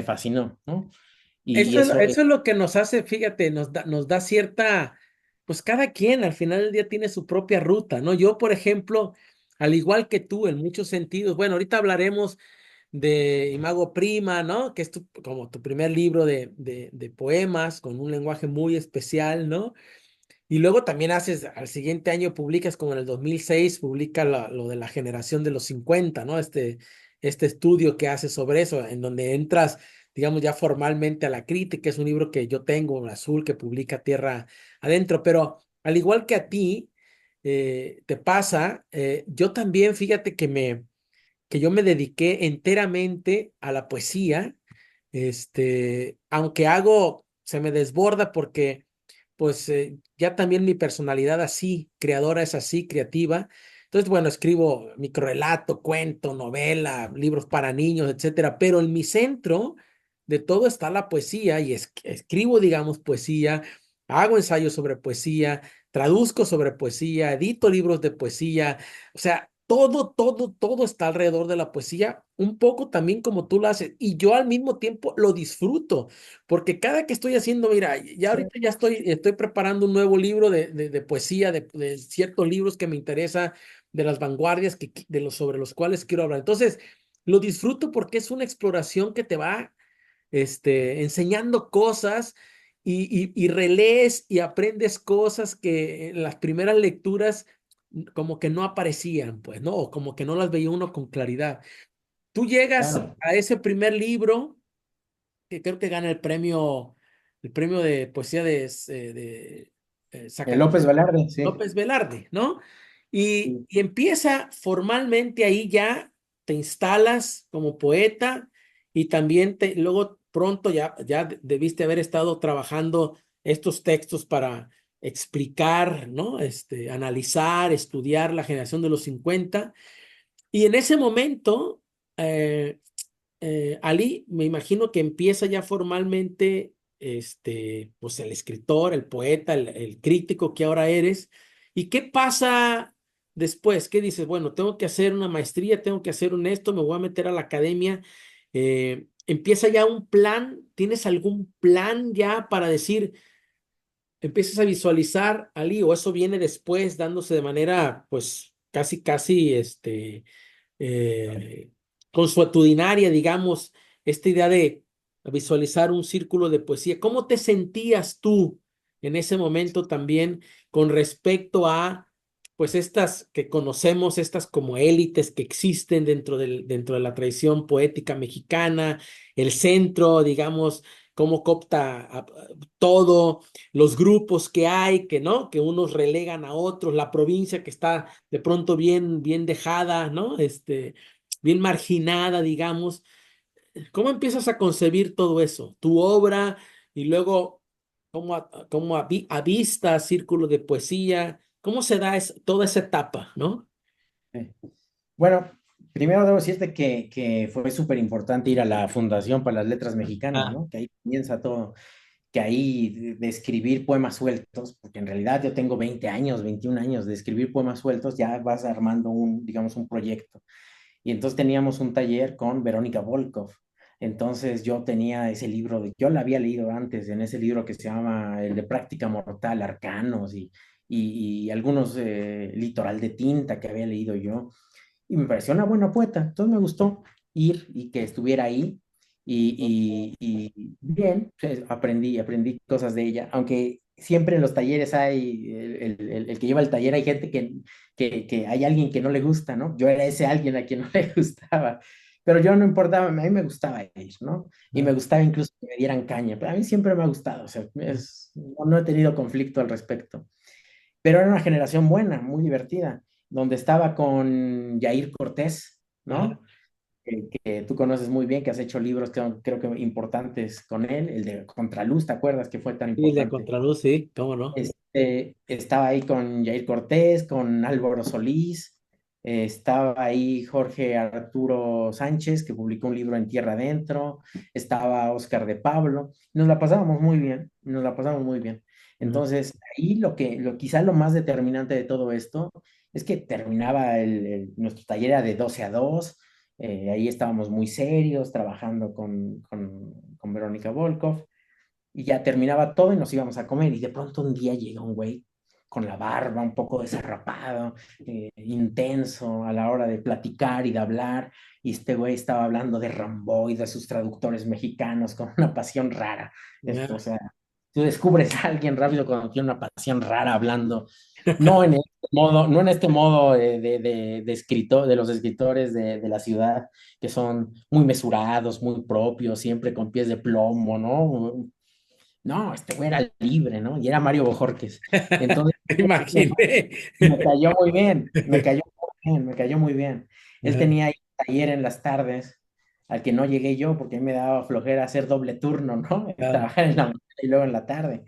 fascinó, ¿no? Y eso, Eso es lo que nos hace, fíjate, nos da cierta, pues cada quien al final del día tiene su propia ruta, ¿no? Yo, por ejemplo, al igual que tú, en muchos sentidos, bueno, ahorita hablaremos de Imago Prima, ¿no? Que es como tu primer libro de poemas con un lenguaje muy especial, ¿no? Y luego también al siguiente año publicas, como en el 2006 publica lo de la generación de los 50, ¿no? Este estudio que haces sobre eso, en donde entras, digamos, ya formalmente a la crítica. Es un libro que yo tengo, en azul, que publica Tierra Adentro, pero al igual que a ti, te pasa, yo también, fíjate que yo me dediqué enteramente a la poesía, aunque se me desborda porque pues ya también mi personalidad así, creadora es así, creativa. Entonces, bueno, escribo microrelato, cuento, novela, libros para niños, etcétera, pero en mi centro de todo está la poesía y escribo, digamos, poesía, hago ensayos sobre poesía, traduzco sobre poesía, edito libros de poesía, o sea, todo está alrededor de la poesía, un poco también como tú lo haces, y yo al mismo tiempo lo disfruto. Porque cada que estoy haciendo, mira, ya ahorita ya estoy preparando un nuevo libro de poesía, de ciertos libros que me interesa, de las vanguardias sobre los cuales quiero hablar. Entonces, lo disfruto porque es una exploración que te va enseñando cosas y relees y aprendes cosas que en las primeras lecturas como que no aparecían, pues, ¿no? O como que no las veía uno con claridad. Tú llegas Claro, a ese primer libro, que creo que gana el premio de poesía de López Velarde, sí. López Velarde, ¿no? Sí. Y empieza formalmente ahí ya, te instalas como poeta y también luego pronto ya debiste haber estado trabajando estos textos para explicar, ¿no? Analizar, estudiar la generación de los 50. Y en ese momento, eh, Ali, me imagino que empieza ya formalmente, pues el escritor, el poeta, el crítico que ahora eres. ¿Y qué pasa después? ¿Qué dices? Bueno, tengo que hacer una maestría, tengo que hacer un esto, me voy a meter a la academia. ¿Empieza ya un plan? ¿Tienes algún plan ya para decir, empiezas a visualizar, Ali, o eso viene después dándose de manera, pues, casi, eh, consuetudinaria, digamos, esta idea de visualizar un círculo de poesía? ¿Cómo te sentías tú en ese momento también con respecto a, pues, estas que conocemos, estas como élites que existen dentro de la tradición poética mexicana, el centro, digamos, cómo copta todo, los grupos que hay, que no, que unos relegan a otros, la provincia que está de pronto bien dejada, ¿no? Bien marginada, digamos. ¿Cómo empiezas a concebir todo eso? Tu obra y luego cómo avistas círculo de poesía, ¿cómo se da toda esa etapa, ¿no? Sí. Bueno, primero debo decirte que fue súper importante ir a la Fundación para las Letras Mexicanas, Ah, ¿no? Que ahí comienza todo, que ahí de escribir poemas sueltos, porque en realidad yo tengo 20 años, 21 años de escribir poemas sueltos, ya vas armando un, digamos, un proyecto. Y entonces teníamos un taller con Verónica Volkov. Entonces yo tenía ese libro, yo lo había leído antes, en ese libro que se llama el de Práctica Mortal, Arcanos y algunos Litoral de Tinta que había leído yo. Y me pareció una buena poeta. Entonces me gustó ir y que estuviera ahí. Y bien, pues, aprendí cosas de ella, aunque siempre en los talleres hay, el que lleva el taller hay gente que hay alguien que no le gusta, ¿no? Yo era ese alguien a quien no le gustaba, pero yo no importaba, a mí me gustaba ir, ¿no? Y me ah, gustaba incluso que me dieran caña, pero a mí siempre me ha gustado, o sea, no he tenido conflicto al respecto. Pero era una generación buena, muy divertida, donde estaba con Yair Cortés, ajá. ¿no? Que tú conoces muy bien, que has hecho libros creo que importantes con él, el de Contraluz, ¿te acuerdas que fue tan Sí, de importante? Contraluz, sí, cómo no. Estaba ahí con Jair Cortés, con Álvaro Solís, estaba ahí Jorge Arturo Sánchez, que publicó un libro en Tierra Adentro, estaba Oscar de Pablo, nos la pasábamos muy bien, nos la pasamos muy bien. Ajá. Entonces, ahí quizá lo más determinante de todo esto es que terminaba nuestro taller era de 12 a 2, ahí estábamos muy serios, trabajando con Verónica Volkov, y ya terminaba todo y nos íbamos a comer. Y de pronto un día llega un güey con la barba un poco desarrapado, intenso a la hora de platicar y de hablar. Y este güey estaba hablando de Rambo y de sus traductores mexicanos con una pasión rara. O Ya. sea, tú descubres a alguien rápido cuando tiene una pasión rara hablando. No en este modo de escritor, de los escritores de la ciudad, que son muy mesurados, muy propios, siempre con pies de plomo, ¿no? No, este güey era libre, ¿no? Y era Mario Bojorquez. Entonces, me, Imaginé. me cayó muy bien, me cayó muy bien. Él Ajá, tenía ahí un taller en las tardes, al que no llegué yo porque a mí me daba flojera hacer doble turno, ¿no? ajá, Trabajar en la mañana y luego en la tarde.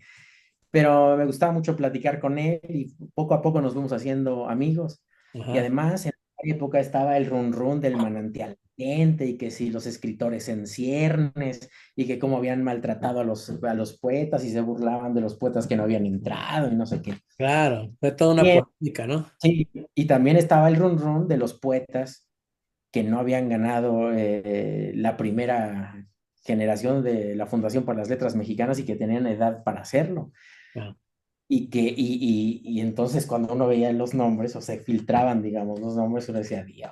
Pero me gustaba mucho platicar con él y poco a poco nos fuimos haciendo amigos. Y ajá. además, en esa época estaba el run run del manantial Ardente y que si los escritores en ciernes y que cómo habían maltratado a los poetas y se burlaban de los poetas que no habían entrado y no sé qué. Claro, fue toda una Bien, polémica, ¿no? sí, y también estaba el run run de los poetas que no habían ganado la primera generación de la Fundación para las Letras Mexicanas y que tenían edad para hacerlo. Ah, Y entonces cuando uno veía los nombres, o se filtraban, digamos, los nombres, uno decía, Dios,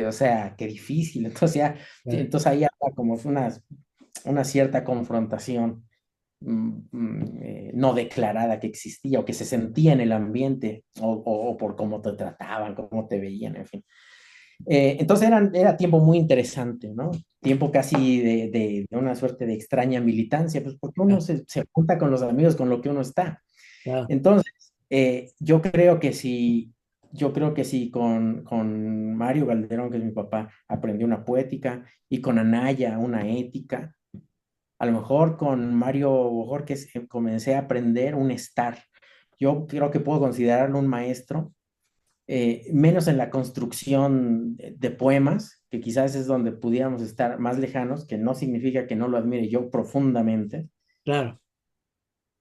o sea, qué difícil. Entonces, ah, entonces ahí había como una cierta confrontación no declarada que existía o que se sentía en el ambiente o por cómo te trataban, cómo te veían, en fin. Entonces era tiempo muy interesante, ¿no? Tiempo casi de una suerte de extraña militancia, pues porque uno Claro, se junta con los amigos con lo que uno está. claro, Entonces, yo creo que sí con Mario Calderón, que es mi papá, aprendí una poética, y con Anaya una ética. A lo mejor con Mario Borges comencé a aprender un estar. Yo creo que puedo considerarlo un maestro, menos en la construcción de poemas, que quizás es donde pudiéramos estar más lejanos, que no significa que no lo admire yo profundamente, claro,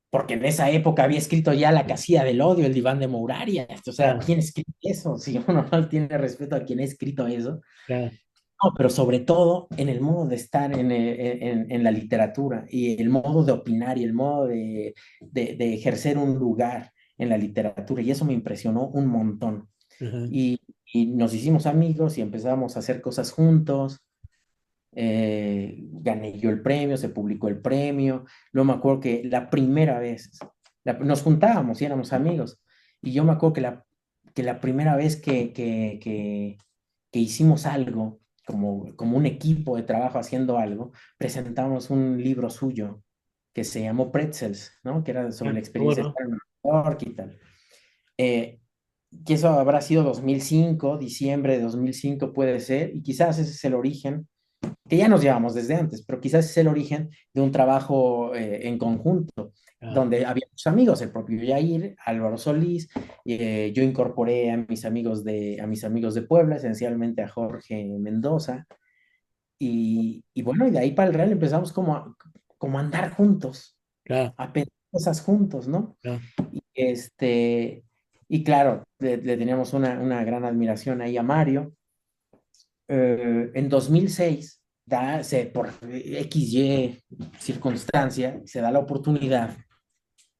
porque en esa época había escrito ya La Casilla del Odio, el Diván de Mouraria. O sea, claro, ¿quién escribe eso? Si uno no tiene respeto a quien ha escrito eso. claro, No, pero sobre todo en el modo de estar en la literatura y el modo de opinar y el modo de ejercer un lugar en la literatura. Y eso me impresionó un montón. ajá, Y, y nos hicimos amigos y empezamos a hacer cosas juntos. Gané yo el premio, se publicó el premio. Luego me acuerdo que la primera vez nos juntábamos y éramos amigos. Y yo me acuerdo que la primera vez que hicimos algo, como un equipo de trabajo haciendo algo, presentamos un libro suyo que se llamó Pretzels, ¿no? Que era sobre ah, la qué experiencia de bueno, estar en Nueva York y tal. Eh, que eso habrá sido 2005, diciembre de 2005 puede ser, y quizás ese es el origen que ya nos llevamos desde antes, pero quizás es el origen de un trabajo en conjunto, claro, donde había muchos amigos, el propio Yair, Álvaro Solís, yo incorporé a mis amigos de Puebla, esencialmente a Jorge Mendoza, y bueno, y de ahí para el Real empezamos como a andar juntos, claro, a pensar cosas juntos, ¿no? claro, Este, y claro, le teníamos una gran admiración ahí a Mario. En 2006, por XY circunstancia, se da la oportunidad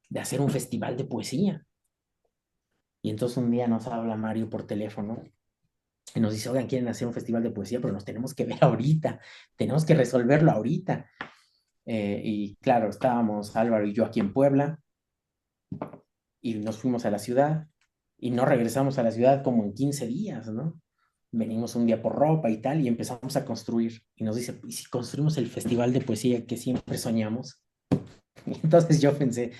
de hacer un festival de poesía. Y entonces un día nos habla Mario por teléfono y nos dice, oigan, quieren hacer un festival de poesía, pero nos tenemos que ver ahorita, tenemos que resolverlo ahorita. Y claro, estábamos Álvaro y yo aquí en Puebla y nos fuimos a la ciudad y no regresamos a la ciudad como en 15 días, ¿no? Venimos un día por ropa y tal y empezamos a construir. Y nos dice, ¿y si construimos el festival de poesía que siempre soñamos? Y entonces yo pensé,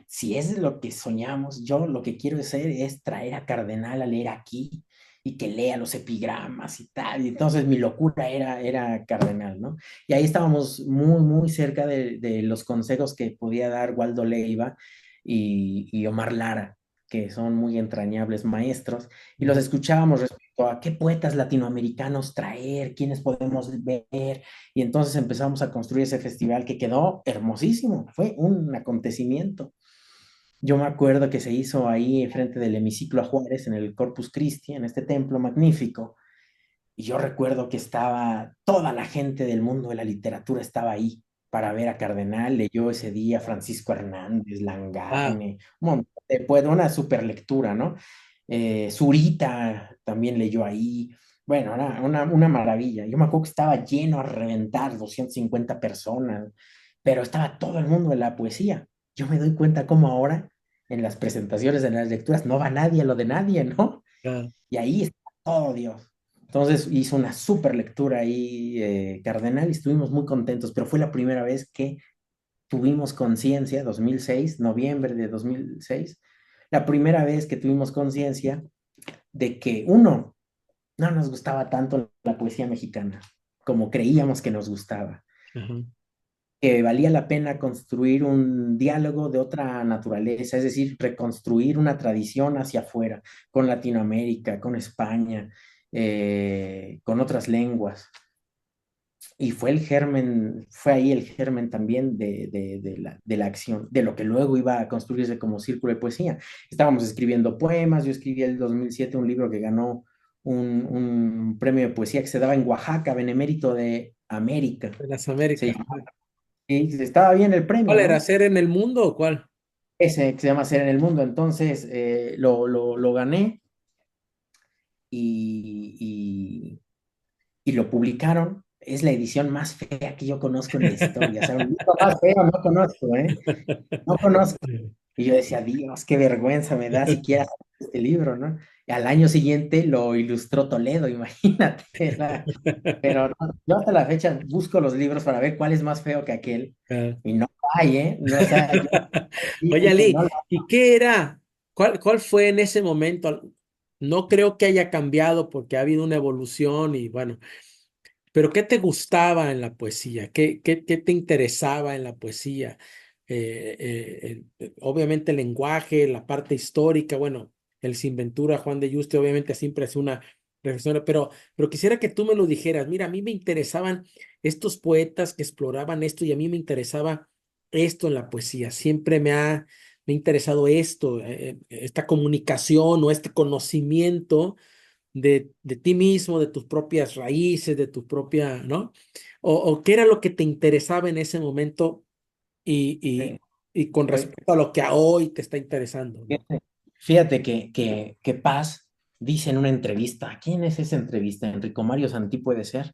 si es lo que soñamos, yo lo que quiero hacer es traer a Cardenal a leer aquí y que lea los epigramas y tal. Y entonces mi locura era Cardenal, ¿no? Y ahí estábamos muy, muy cerca de los consejos que podía dar Waldo Leiva y Omar Lara, que son muy entrañables maestros, y los ujú, escuchábamos respecto a qué poetas latinoamericanos traer, quiénes podemos ver, y entonces empezamos a construir ese festival que quedó hermosísimo, fue un acontecimiento. Yo me acuerdo que se hizo ahí frente del hemiciclo a Juárez, en el Corpus Christi, en este templo magnífico, y yo recuerdo que estaba toda la gente del mundo de la literatura estaba ahí para ver a Cardenal, leyó ese día Francisco Hernández, ah, Langagne, un montón pues, una super lectura, ¿no? Zurita también leyó ahí. Bueno, era una maravilla. Yo me acuerdo que estaba lleno a reventar, 250 personas, pero estaba todo el mundo de la poesía. Yo me doy cuenta cómo ahora en las presentaciones, en las lecturas, no va nadie a lo de nadie, ¿no? claro, Y ahí está todo Dios. Entonces hizo una súper lectura ahí, Cardenal, y estuvimos muy contentos, pero fue la primera vez que tuvimos conciencia, 2006, noviembre de 2006, la primera vez que tuvimos conciencia de que, uno, no nos gustaba tanto la poesía mexicana como creíamos que nos gustaba, ajá, que valía la pena construir un diálogo de otra naturaleza, es decir, reconstruir una tradición hacia afuera, con Latinoamérica, con España, con otras lenguas. Y fue el germen, fue ahí el germen también de la acción, de lo que luego iba a construirse como círculo de poesía. Estábamos escribiendo poemas, yo escribí en el 2007 un libro que ganó un premio de poesía que se daba en Oaxaca, Benemérito de América. de las Se Américas. llamaba, y estaba bien el premio, ¿Cuál era? ¿no? ¿Ser en el mundo o cuál? Ese que se llama Ser en el Mundo. Entonces lo gané y, y lo publicaron es la edición más fea que yo conozco en la historia. O sea, un libro más feo no conozco, ¿eh? No conozco. Y yo decía, Dios, qué vergüenza me da siquiera este libro, ¿no? Y al año siguiente lo ilustró Toledo, imagínate. Pero no, yo hasta la fecha busco los libros para ver cuál es más feo que aquel. Ah. Y no hay, ¿eh? No, o sea, yo Oye, digo que no. Ali, ¿y qué era? ¿Cuál fue en ese momento? No creo que haya cambiado porque ha habido una evolución y bueno, pero ¿qué te gustaba en la poesía? ¿Qué te interesaba en la poesía? Obviamente el lenguaje, la parte histórica, bueno, el Sinventura, Juan de Yuste, obviamente siempre es una reflexión, pero quisiera que tú me lo dijeras. Mira, a mí me interesaban estos poetas que exploraban esto y a mí me interesaba esto en la poesía. Siempre me ha interesado esto, esta comunicación o este conocimiento de ti mismo, de tus propias raíces, de tu propia, ¿no? O qué era lo que te interesaba en ese momento y, Sí. y, y con Pues, respecto a lo que a hoy te está interesando, ¿no? fíjate que Paz dice en una entrevista, ¿quién es esa entrevista? Enrico Mario Santí puede ser,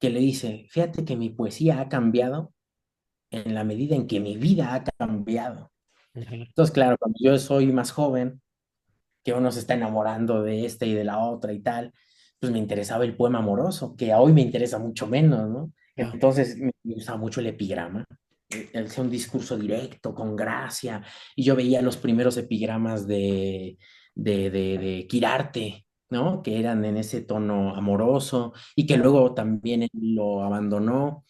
que le dice, fíjate que mi poesía ha cambiado en la medida en que mi vida ha cambiado. Ajá. Entonces, claro, cuando yo soy más joven, que uno se está enamorando de esta y de la otra y tal, pues me interesaba el poema amoroso, que a hoy me interesa mucho menos, ¿no? Ah, Entonces me gustaba mucho el epigrama, el ser un discurso directo, con gracia, y yo veía los primeros epigramas de Quirarte, ¿no? Que eran en ese tono amoroso y que luego también él lo abandonó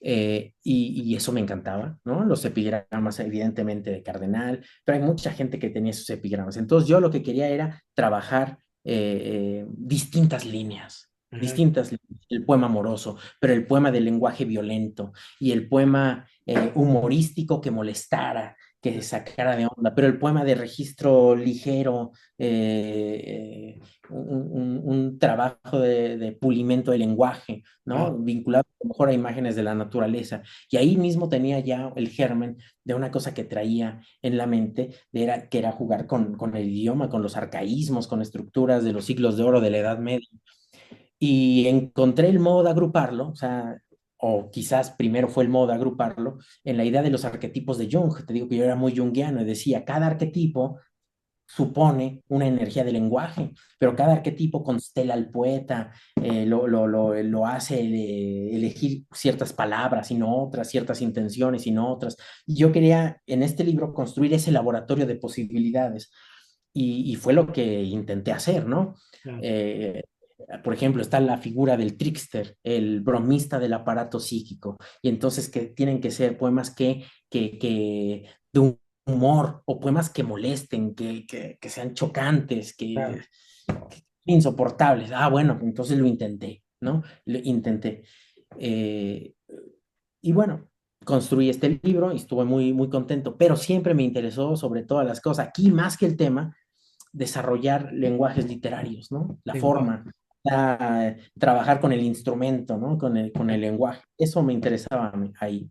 y eso me encantaba, ¿no? Los epigramas, evidentemente, de Cardenal, pero hay mucha gente que tenía esos epigramas. Entonces, yo lo que quería era trabajar ajá. distintas líneas, el poema amoroso, pero el poema de lenguaje violento y el poema humorístico que molestara, que sacara de onda, pero el poema de registro ligero, un trabajo de pulimento del lenguaje, Ah, ¿no? Vinculado a lo mejor a imágenes de la naturaleza. Y ahí mismo tenía ya el germen de una cosa que traía en la mente, que era jugar con el idioma, con los arcaísmos, con estructuras de los siglos de oro de la Edad Media. Y encontré el modo de agruparlo, o sea, o quizás primero fue el modo de agruparlo en la idea de los arquetipos de Jung. Te digo que yo era muy junguiano y decía, cada arquetipo supone una energía de lenguaje, pero cada arquetipo constela al poeta, lo hace elegir ciertas palabras y no otras, ciertas intenciones y no otras. Y yo quería en este libro construir ese laboratorio de posibilidades y fue lo que intenté hacer, ¿no? ah, Eh, por ejemplo, está la figura del trickster, el bromista del aparato psíquico, y entonces que tienen que ser poemas que de un humor o poemas que molesten, que sean chocantes, claro. que insoportables. Ah, bueno, entonces lo intenté, ¿no? Lo intenté. Eh, y bueno, construí este libro y estuve muy, muy contento, pero siempre me interesó sobre todas las cosas, aquí más que el tema, desarrollar lenguajes literarios, ¿no? La Lenguaje. forma, trabajar con el instrumento, ¿no? Con el lenguaje. Eso me interesaba ahí.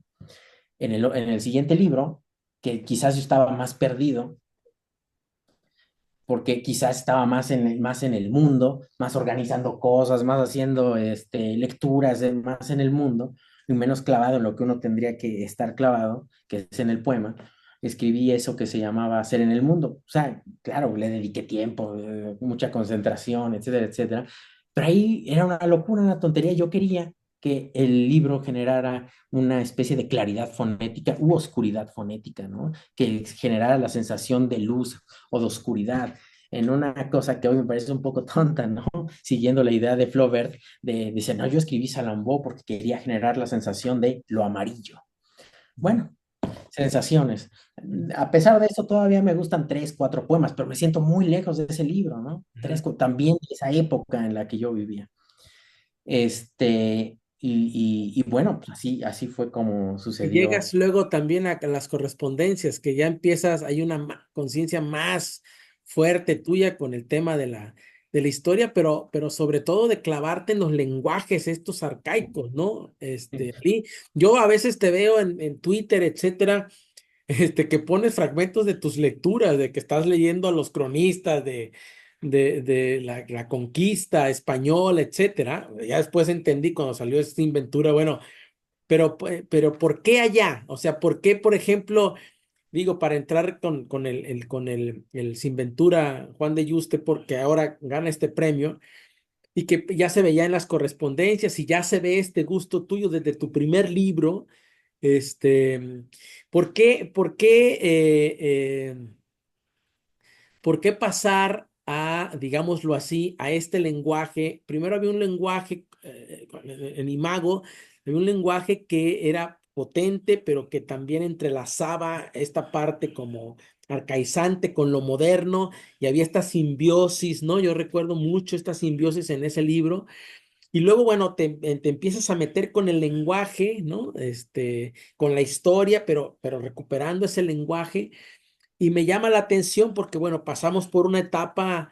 En el siguiente libro, que quizás yo estaba más perdido, porque quizás estaba más en el mundo, más organizando cosas, más haciendo lecturas, más en el mundo, y menos clavado en lo que uno tendría que estar clavado, que es en el poema. Escribí eso que se llamaba Ser en el Mundo. O sea, claro, le dediqué tiempo, mucha concentración, etcétera, etcétera. Pero ahí era una locura, una tontería. Yo quería que el libro generara una especie de claridad fonética u oscuridad fonética, ¿no? Que generara la sensación de luz o de oscuridad en una cosa que hoy me parece un poco tonta, ¿no? Siguiendo la idea de Flaubert, dice, no, yo escribí Salambó porque quería generar la sensación de lo amarillo. Bueno, sensaciones. A pesar de eso, todavía me gustan tres, cuatro poemas, pero me siento muy lejos de ese libro, ¿no? Ajá. También de esa época en la que yo vivía. Y bueno, pues así fue como Y sucedió. llegas luego también a las correspondencias, que ya empiezas, hay una conciencia más fuerte tuya con el tema de la historia, pero sobre todo de clavarte en los lenguajes estos arcaicos, ¿no? Y yo a veces te veo en Twitter, etcétera, que pones fragmentos de tus lecturas, de que estás leyendo a los cronistas, de la conquista española, etcétera. Ya después entendí cuando salió esta inventura, bueno, pero ¿por qué allá? O sea, ¿por qué, por ejemplo, digo, para entrar con el Sin Ventura Juan de Yuste, porque ahora gana este premio y que ya se veía en las correspondencias y ya se ve este gusto tuyo desde tu primer libro, este, ¿por qué ¿por qué pasar a, digámoslo así, a este lenguaje? Primero había un lenguaje en Imago, había un lenguaje que era potente, pero que también entrelazaba esta parte como arcaizante con lo moderno y había esta simbiosis, ¿no? Yo recuerdo mucho esta simbiosis en ese libro. Y luego, bueno, te empiezas a meter con el lenguaje, ¿no? Con la historia, pero recuperando ese lenguaje. Y me llama la atención porque, bueno, pasamos por una etapa,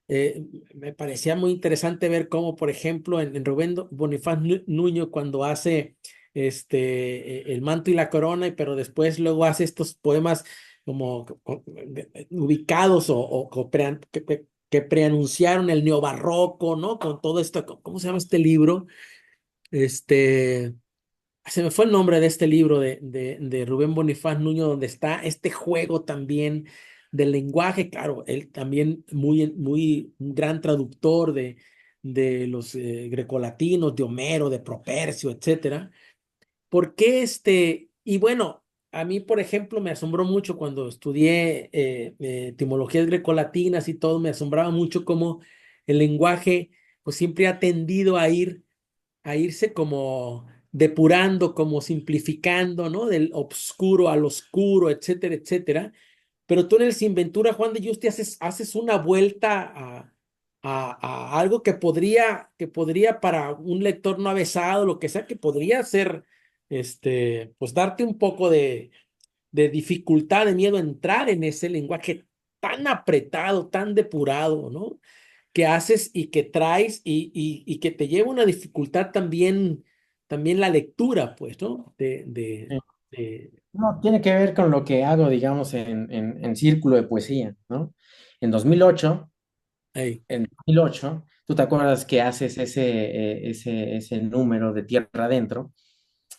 me parecía muy interesante ver cómo, por ejemplo, en Rubén Bonifaz Nuño, cuando hace El manto y la corona, pero después luego hace estos poemas como ubicados que preanunciaron el neobarroco, ¿no? Con todo esto, ¿cómo se llama este libro? Este. Se me fue el nombre de este libro de Rubén Bonifaz Nuño, donde está este juego también del lenguaje. Claro, él también muy un gran traductor de los grecolatinos, de Homero, de Propercio, etcétera. ¿Por qué Y bueno, a mí, por ejemplo, me asombró mucho cuando estudié etimologías grecolatinas y todo, me asombraba mucho cómo el lenguaje, pues siempre ha tendido a irse como depurando, como simplificando, ¿no? Del obscuro al oscuro, etcétera, etcétera. Pero tú en el Sin Ventura, Juan de Yuste, haces una vuelta a algo que podría para un lector no avesado, lo que sea, que podría ser, pues darte un poco de dificultad, de miedo a entrar en ese lenguaje tan apretado, tan depurado, ¿no? Que haces y que traes y que te lleva una dificultad también la lectura, pues, ¿no? De- No, tiene que ver con lo que hago, digamos, en círculo de poesía, ¿no? En 2008, Ey, en 2008, ¿tú te acuerdas que haces ese número de Tierra Adentro,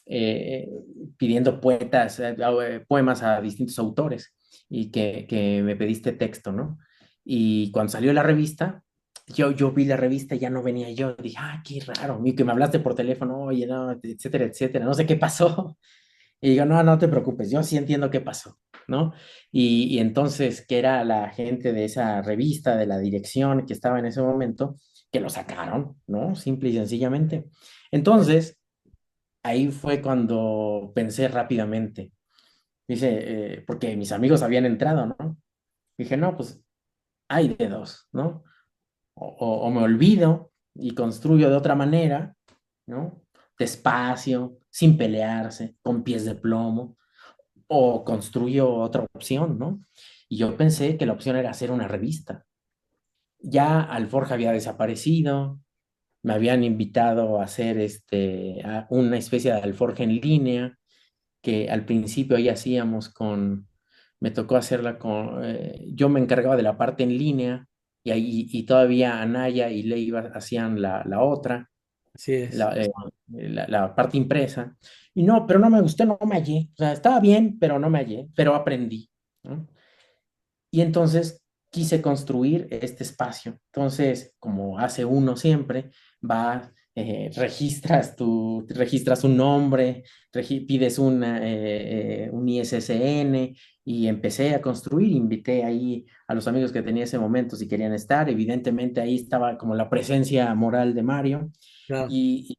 eh, pidiendo poemas a distintos autores y que me pediste texto, ¿no? Y cuando salió la revista, yo vi la revista y ya no venía yo. Dije, ah, qué raro, y que me hablaste por teléfono, oye, no, etcétera, etcétera, no sé qué pasó. Y digo, no, no te preocupes, yo sí entiendo qué pasó, ¿no? Y entonces, que era la gente de esa revista, de la dirección que estaba en ese momento, que lo sacaron, ¿no? Simple y sencillamente. Entonces, ahí fue cuando pensé rápidamente. Dice, porque mis amigos habían entrado, ¿no? Dije, no, pues hay de dos, ¿no? O me olvido y construyo de otra manera, ¿no? Despacio, sin pelearse, con pies de plomo, o construyo otra opción, ¿no? Y yo pensé que la opción era hacer una revista. Ya Alforja había desaparecido, me habían invitado a hacer una especie de Alforja en línea, que al principio ahí hacíamos me tocó hacerla yo me encargaba de la parte en línea y todavía Anaya y Leiva hacían la otra, así es. la parte impresa. Y no, pero no me gustó, no me hallé. O sea, estaba bien, pero no me hallé, pero aprendí, ¿no? Y entonces quise construir este espacio. Entonces, como hace uno siempre, va, registras un nombre, pides un ISSN y empecé a construir. Invité ahí a los amigos que tenía ese momento si querían estar. Evidentemente ahí estaba como la presencia moral de Mario Claro. y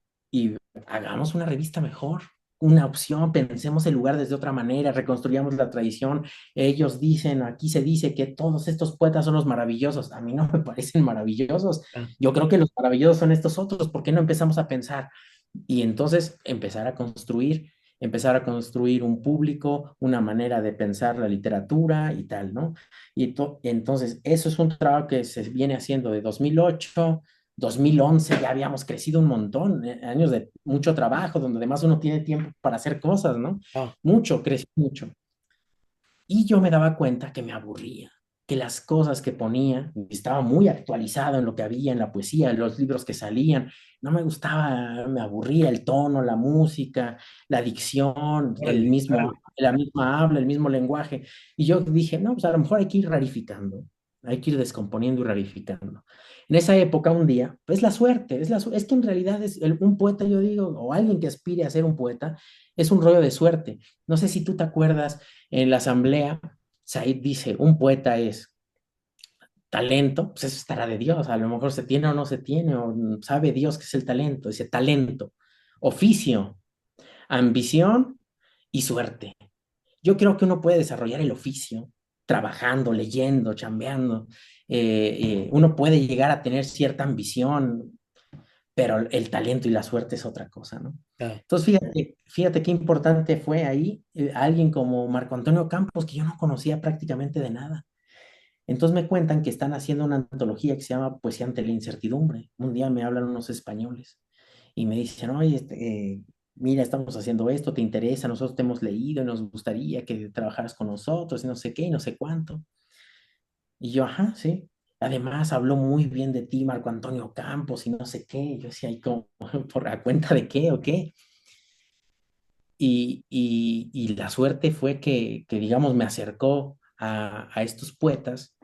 hagamos una revista mejor. Una opción, pensemos el lugar desde otra manera, reconstruyamos la tradición. Ellos dicen, aquí se dice que todos estos poetas son los maravillosos. A mí no me parecen maravillosos. Ah, Yo creo que los maravillosos son estos otros. ¿Por qué no empezamos a pensar? Y entonces empezar a construir un público, una manera de pensar la literatura y tal, ¿no? Entonces, eso es un trabajo que se viene haciendo de 2008. 2011 ya habíamos crecido un montón, años de mucho trabajo, donde además uno tiene tiempo para hacer cosas, ¿no? ah, Mucho, crecí mucho. Y yo me daba cuenta que me aburría. que las cosas que ponía, estaba muy actualizado en lo que había en la poesía, en los libros que salían, no me gustaba, me aburría el tono, la música, la dicción, Órale, órale. la misma habla, el mismo lenguaje. Y yo dije, no, pues a lo mejor hay que ir rarificando, hay que ir descomponiendo y rarificando. En esa época, un día, pues la suerte, es que en realidad un poeta, yo digo, o alguien que aspire a ser un poeta, es un rollo de suerte. No sé si tú te acuerdas en la asamblea, Said dice, un poeta es talento, pues eso estará de Dios, a lo mejor se tiene o no se tiene, o sabe Dios qué es el talento, dice talento, oficio, ambición y suerte. Yo creo que uno puede desarrollar el oficio trabajando, leyendo, chambeando. Uno puede llegar a tener cierta ambición, pero el talento y la suerte es otra cosa, ¿no? Ah, Entonces, fíjate qué importante fue ahí alguien como Marco Antonio Campos, que yo no conocía prácticamente de nada. Entonces me cuentan que están haciendo una antología que se llama Poesía ante la incertidumbre. Un día me hablan unos españoles y me dicen, oye, mira, estamos haciendo esto, ¿te interesa? Nosotros te hemos leído y nos gustaría que trabajaras con nosotros y no sé qué y no sé cuánto. Y yo, ajá, sí. Además, habló muy bien de ti, Marco Antonio Campos y no sé qué. Y yo decía, ¿y cómo? ¿Por a cuenta de qué o qué? Y la suerte fue que, digamos, me acercó a estos poetas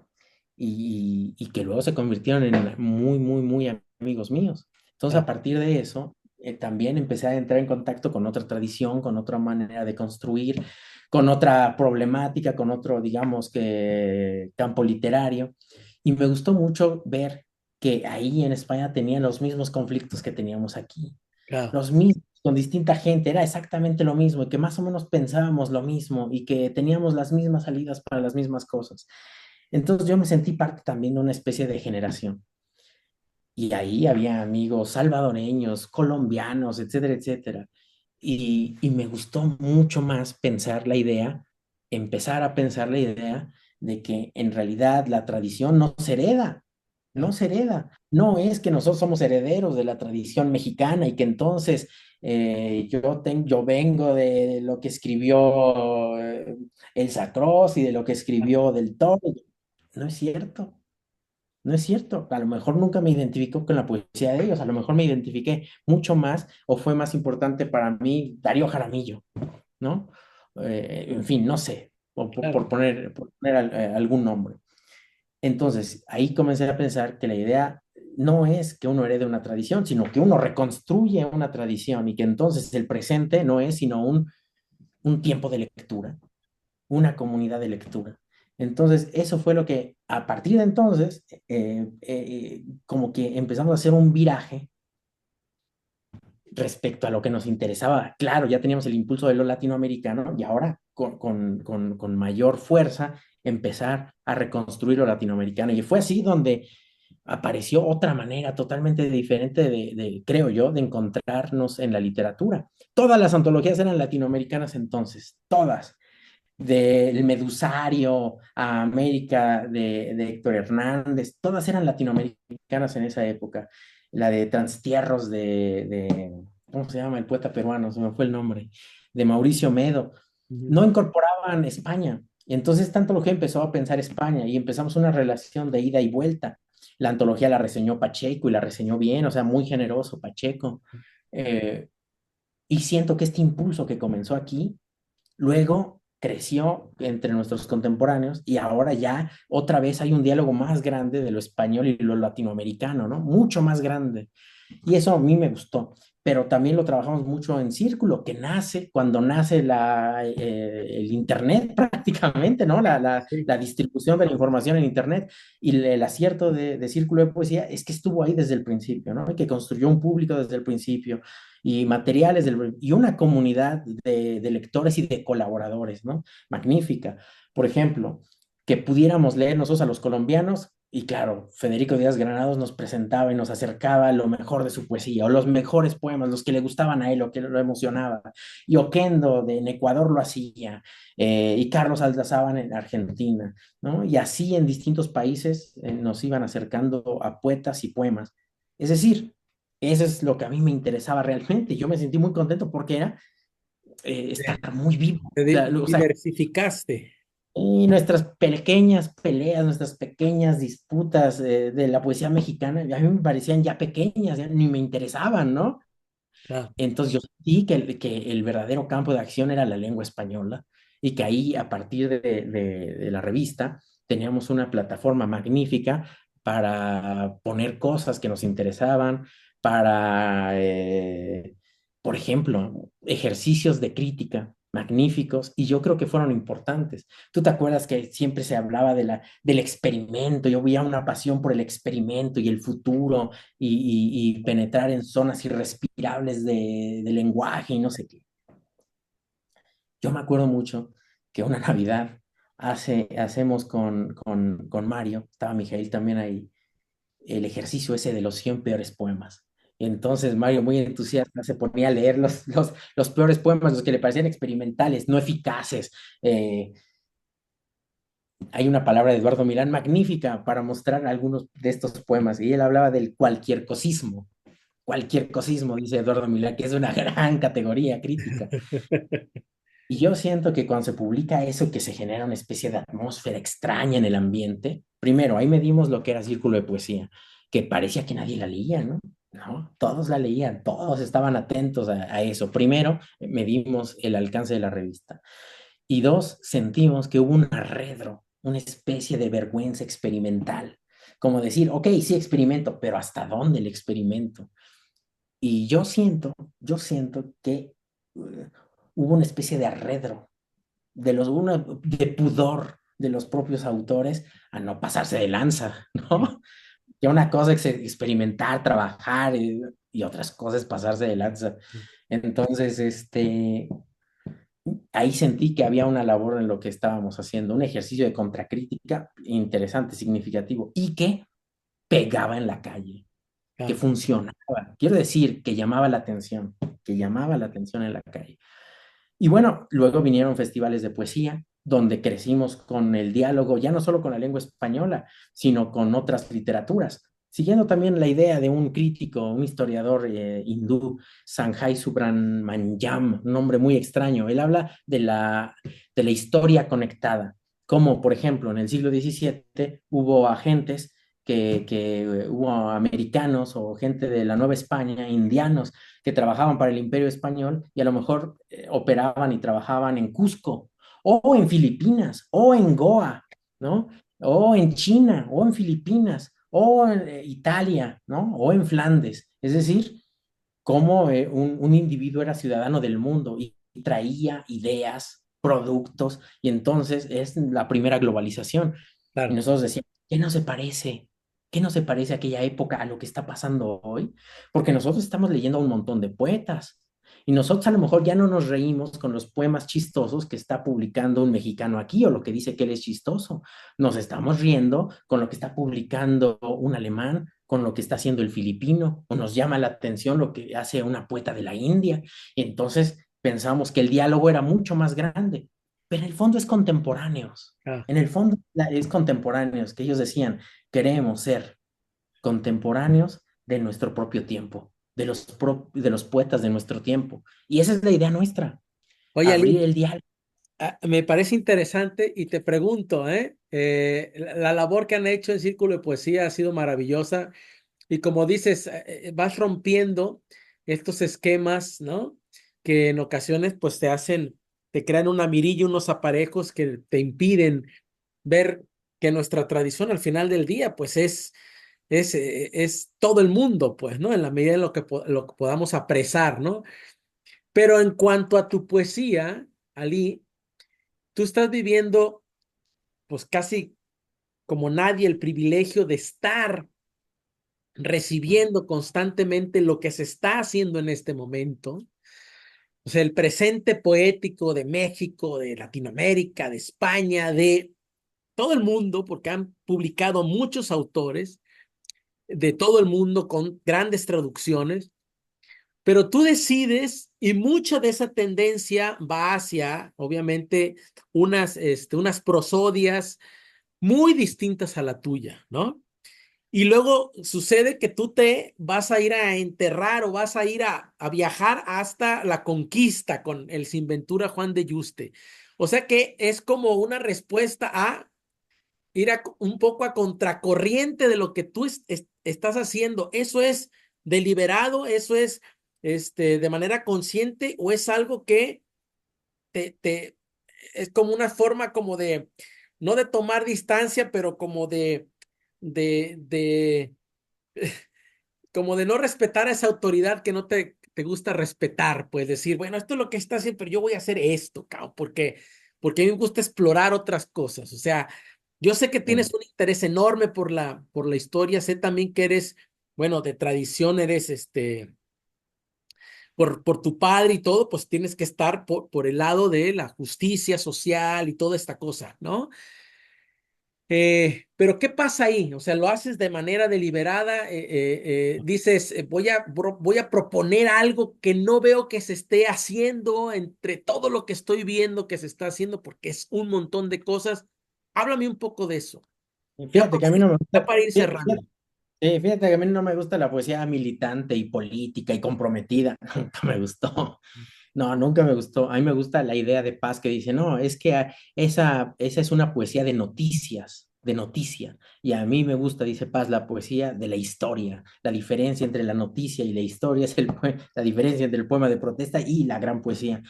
y que luego se convirtieron en muy, muy, muy amigos míos. Entonces, ah, a partir de eso, también empecé a entrar en contacto con otra tradición, con otra manera de construir, con otra problemática, con otro, digamos, que campo literario. Y me gustó mucho ver que ahí en España tenían los mismos conflictos que teníamos aquí, claro, los mismos, con distinta gente, era exactamente lo mismo, y que más o menos pensábamos lo mismo, y que teníamos las mismas salidas para las mismas cosas. Entonces yo me sentí parte también de una especie de generación. Y ahí había amigos salvadoreños, colombianos, etcétera, etcétera. Y me gustó mucho más pensar la idea, empezar a pensar la idea de que en realidad la tradición no se hereda, ah, no se hereda. No es que nosotros somos herederos de la tradición mexicana y que entonces yo vengo de lo que escribió Elsa Cross y de lo que ah, escribió Del Toro. No es cierto. No es cierto, a lo mejor nunca me identifico con la poesía de ellos, a lo mejor me identifiqué mucho más o fue más importante para mí Darío Jaramillo, ¿no? En fin, no sé, claro, por poner algún nombre. Entonces, ahí comencé a pensar que la idea no es que uno herede una tradición, sino que uno reconstruye una tradición y que entonces el presente no es sino un tiempo de lectura, una comunidad de lectura. Entonces, eso fue lo que a partir de entonces, como que empezamos a hacer un viraje respecto a lo que nos interesaba. Claro, ya teníamos el impulso de lo latinoamericano y ahora con mayor fuerza empezar a reconstruir lo latinoamericano. Y fue así donde apareció otra manera totalmente diferente creo yo, de encontrarnos en la literatura. Todas las antologías eran latinoamericanas entonces, todas del Medusario a América de Héctor Hernández, todas eran latinoamericanas en esa época. La de Transtierros ¿cómo se llama? El poeta peruano, se me fue el nombre, de Mauricio Medo, ujú, no incorporaban España. Y entonces esta antología empezó a pensar España y empezamos una relación de ida y vuelta. La antología la reseñó Pacheco y la reseñó bien, o sea, muy generoso Pacheco. Eh, y siento que este impulso que comenzó aquí luego creció entre nuestros contemporáneos y ahora ya otra vez hay un diálogo más grande de lo español y lo latinoamericano, ¿no? Mucho más grande. Y eso a mí me gustó, pero también lo trabajamos mucho en Círculo, que nace cuando nace el Internet prácticamente, ¿no? sí, La distribución de la información en Internet. Y el acierto de Círculo de Poesía es que estuvo ahí desde el principio, ¿no? Y que construyó un público desde el principio y materiales y una comunidad de lectores y de colaboradores, ¿no? Magnífica. Por ejemplo, que pudiéramos leer nosotros a los colombianos y claro, Federico Díaz Granados nos presentaba y nos acercaba lo mejor de su poesía, o los mejores poemas, los que le gustaban a él, o que lo emocionaba. Y Oquendo en Ecuador lo hacía, y Carlos Aldazábal en Argentina, ¿no? Y así en distintos países nos iban acercando a poetas y poemas. Es decir, eso es lo que a mí me interesaba realmente. Yo me sentí muy contento porque era estar muy vivo. te O sea, diversificaste. Y nuestras pequeñas peleas, nuestras pequeñas disputas de la poesía mexicana, a mí me parecían ya pequeñas, ya ni me interesaban, ¿no? Claro, Entonces yo sentí que el verdadero campo de acción era la lengua española y que ahí, a partir de la revista, teníamos una plataforma magnífica para poner cosas que nos interesaban, para, por ejemplo, ejercicios de crítica magníficos, y yo creo que fueron importantes. ¿Tú te acuerdas que siempre se hablaba del experimento? Yo veía una pasión por el experimento y el futuro y penetrar en zonas irrespirables de lenguaje y no sé qué. Yo me acuerdo mucho que una Navidad hacemos con Mario, estaba Mijail también ahí, el ejercicio ese de los 100 peores poemas. Entonces Mario, muy entusiasta, se ponía a leer los peores poemas, los que le parecían experimentales, no eficaces. Eh, Hay una palabra de Eduardo Milán magnífica para mostrar algunos de estos poemas, y él hablaba del cualquier cosismo. Cualquier cosismo, dice Eduardo Milán, que es una gran categoría crítica. Y yo siento que cuando se publica eso, que se genera una especie de atmósfera extraña en el ambiente, primero, ahí medimos lo que era Círculo de Poesía, que parecía que nadie la leía, ¿no? No, todos la leían, todos estaban atentos a eso. Primero, medimos el alcance de la revista. Y dos, sentimos que hubo un arredro, una especie de vergüenza experimental. Como decir, ok, sí experimento, pero ¿hasta dónde el experimento? Y yo siento que hubo una especie de arredro, de pudor de los propios autores a no pasarse de lanza, ¿no? Ya una cosa es experimentar, trabajar y otras cosas pasarse de lanza. Entonces, ahí sentí que había una labor en lo que estábamos haciendo, un ejercicio de contracrítica interesante, significativo y que pegaba en la calle, que claro. funcionaba. Quiero decir, que llamaba la atención en la calle. Y bueno, luego vinieron festivales de poesía, donde crecimos con el diálogo, ya no solo con la lengua española, sino con otras literaturas. Siguiendo también la idea de un crítico, un historiador hindú, Sanjay Subramanyam, un nombre muy extraño. Él habla de la historia conectada, como por ejemplo en el siglo XVII hubo agentes que hubo americanos o gente de la Nueva España, indianos, que trabajaban para el Imperio Español y a lo mejor operaban y trabajaban en Cusco, o en Filipinas, o en Goa, ¿no? O en China, o en Filipinas, o en Italia, ¿no? O en Flandes. Es decir, cómo un individuo era ciudadano del mundo y traía ideas, productos, y entonces es la primera globalización. Y Claro. nosotros decíamos, ¿qué no se parece? ¿Qué no se parece a aquella época a lo que está pasando hoy? Porque nosotros estamos leyendo a un montón de poetas. Y nosotros a lo mejor ya no nos reímos con los poemas chistosos que está publicando un mexicano aquí o lo que dice que él es chistoso. Nos estamos riendo con lo que está publicando un alemán, con lo que está haciendo el filipino, o nos llama la atención lo que hace una poeta de la India. Y entonces pensamos que el diálogo era mucho más grande, pero en el fondo es contemporáneos. Ah. En el fondo es contemporáneos, que ellos decían, queremos ser contemporáneos de nuestro propio tiempo, de los poetas de nuestro tiempo. Y esa es la idea nuestra, Oye, abrir Ali, el diálogo. me parece interesante y te pregunto, la labor que han hecho en Círculo de Poesía ha sido maravillosa y como dices, vas rompiendo estos esquemas, ¿no? Que en ocasiones pues te crean una mirilla, unos aparejos que te impiden ver que nuestra tradición al final del día pues es todo el mundo, pues, ¿no? En la medida en lo que podamos apresar, ¿no? Pero en cuanto a tu poesía, Ali, tú estás viviendo, pues casi como nadie, el privilegio de estar recibiendo constantemente lo que se está haciendo en este momento. O sea, el presente poético de México, de Latinoamérica, de España, de todo el mundo, porque han publicado muchos autores de todo el mundo con grandes traducciones, pero tú decides y mucha de esa tendencia va hacia, obviamente, unas prosodias muy distintas a la tuya, ¿no? Y luego sucede que tú te vas a ir a enterrar o vas a ir a viajar hasta la conquista con el Sin Ventura Juan de Yuste. O sea que es como una respuesta a ir un poco a contracorriente de lo que tú estás haciendo. ¿Eso es deliberado? ¿Eso es de manera consciente? ¿O es algo que te es como una forma como de, no de tomar distancia, pero como de, como de no respetar a esa autoridad que no te gusta respetar? Pues decir, bueno, esto es lo que está haciendo, pero yo voy a hacer esto, cabrón, porque a mí me gusta explorar otras cosas. O sea, yo sé que tienes un interés enorme por la historia, sé también que eres, bueno, de tradición eres por tu padre y todo, pues tienes que estar por el lado de la justicia social y toda esta cosa, ¿no? Pero ¿qué pasa ahí? O sea, lo haces de manera deliberada, dices, voy a proponer algo que no veo que se esté haciendo entre todo lo que estoy viendo que se está haciendo, porque es un montón de cosas. Háblame un poco de eso, Y ya, fíjate que a mí no me ya gusta, para ir cerrando. fíjate que a mí no me gusta la poesía militante y política y comprometida. Nunca me gustó. No, nunca me gustó. A mí me gusta la idea de paz que dice, no, es que esa es una poesía de noticias, de noticia. Y a mí me gusta, dice Paz, la poesía de la historia. La diferencia entre la noticia y la historia es la diferencia entre el poema de protesta y la gran poesía.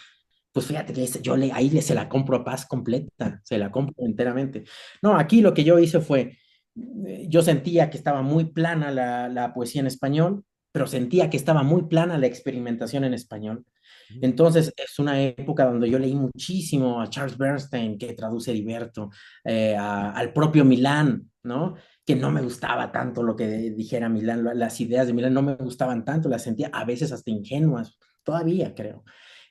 Pues fíjate que se la compro a Paz completa, se la compro enteramente. No, aquí lo que yo hice fue, yo sentía que estaba muy plana la poesía en español, pero sentía que estaba muy plana la experimentación en español. Entonces, es una época donde yo leí muchísimo a Charles Bernstein, que traduce Heriberto, al propio Milán, ¿no? Que no me gustaba tanto lo que dijera Milán, las ideas de Milán no me gustaban tanto, las sentía a veces hasta ingenuas, todavía creo.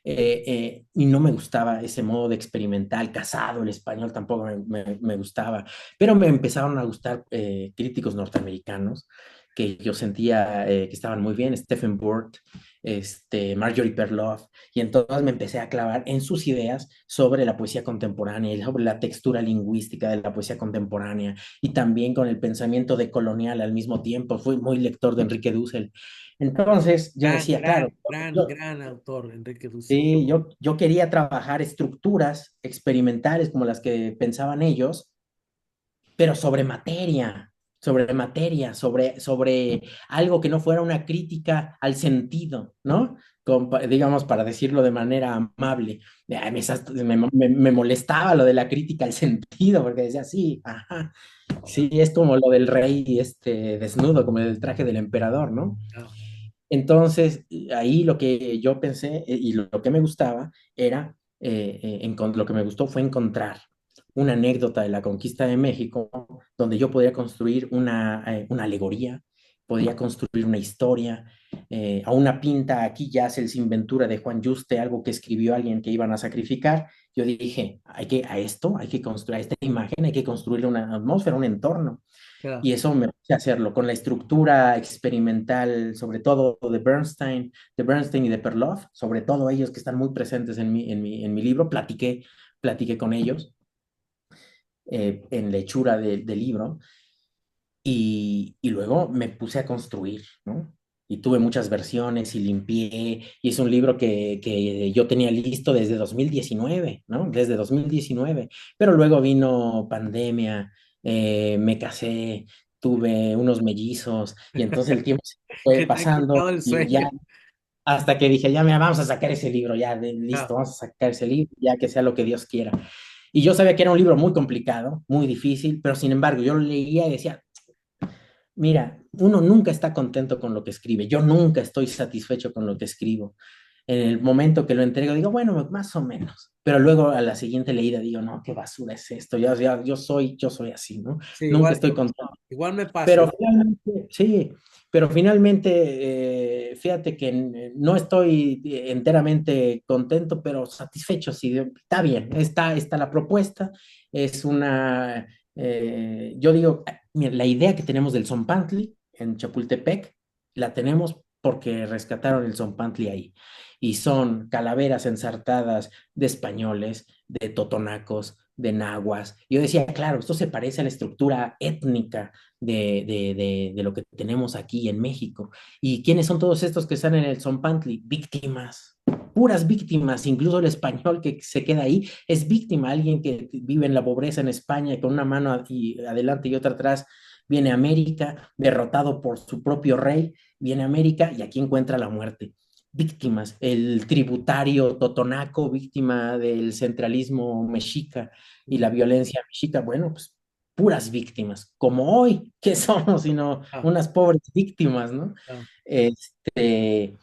Y no me gustaba ese modo de experimental, casado, el español tampoco me gustaba, pero me empezaron a gustar críticos norteamericanos que yo sentía que estaban muy bien, Stephen Burt, Marjorie Perloff, y entonces me empecé a clavar en sus ideas sobre la poesía contemporánea y sobre la textura lingüística de la poesía contemporánea, y también con el pensamiento decolonial al mismo tiempo. Fui muy lector de Enrique Dussel. Entonces yo decía, claro, Gran autor, Enrique Dussel. sí, yo quería trabajar estructuras experimentales como las que pensaban ellos, pero sobre algo que no fuera una crítica al sentido, ¿no? Digamos, para decirlo de manera amable. Ay, me molestaba lo de la crítica al sentido, porque decía, sí, ajá, sí, es como lo del rey desnudo, como el traje del emperador, ¿no? Ah, Entonces, ahí lo que yo pensé y lo que me gustaba era, lo que me gustó fue encontrar una anécdota de la conquista de México donde yo podía construir una alegoría, podía construir una historia, a una pinta, aquí yace el Sin Ventura de Juan Yuste, algo que escribió alguien que iban a sacrificar. Yo dije, hay que construir, a esta imagen hay que construirle una atmósfera, un entorno. claro. Y eso me puse a hacerlo con la estructura experimental, sobre todo de Bernstein y de Perloff, sobre todo ellos que están muy presentes en mi libro. Platiqué con ellos en la hechura del libro y luego me puse a construir, ¿no? Y tuve muchas versiones y limpié, y es un libro que yo tenía listo desde 2019, ¿no? Desde 2019, pero luego vino pandemia, me casé, tuve unos mellizos, y entonces el tiempo se fue Que te ha pasando, quitado el y ya sueño. hasta que dije, ya, mira, vamos a sacar ese libro, ya, Ah, listo, vamos a sacar ese libro, ya que sea lo que Dios quiera. Y yo sabía que era un libro muy complicado, muy difícil, pero sin embargo, yo lo leía y decía, mira, uno nunca está contento con lo que escribe. Yo nunca estoy satisfecho con lo que escribo. En el momento que lo entrego, digo, bueno, más o menos. Pero luego a la siguiente leída digo, no, qué basura es esto. Yo soy así, ¿no? sí, Nunca estoy contento. igual me pasa. Pero finalmente, sí, pero fíjate que no estoy enteramente contento, pero satisfecho, sí, está bien, está la propuesta, es yo digo, mira, la idea que tenemos del Zompantli en Chapultepec, la tenemos porque rescataron el Zompantli ahí, y son calaveras ensartadas de españoles, de totonacos, de nahuas. Yo decía, claro, esto se parece a la estructura étnica de lo que tenemos aquí en México. ¿Y quiénes son todos estos que están en el Zompantli? Víctimas, puras víctimas, incluso el español que se queda ahí es víctima, alguien que vive en la pobreza en España y con una mano adelante y otra atrás, viene a América, derrotado por su propio rey, viene a América y aquí encuentra la muerte. Víctimas, el tributario totonaco, víctima del centralismo mexica y la Ujú. violencia mexica, bueno, pues puras víctimas, como hoy, que somos, sino Ah, unas pobres víctimas, ¿no? ah, Este,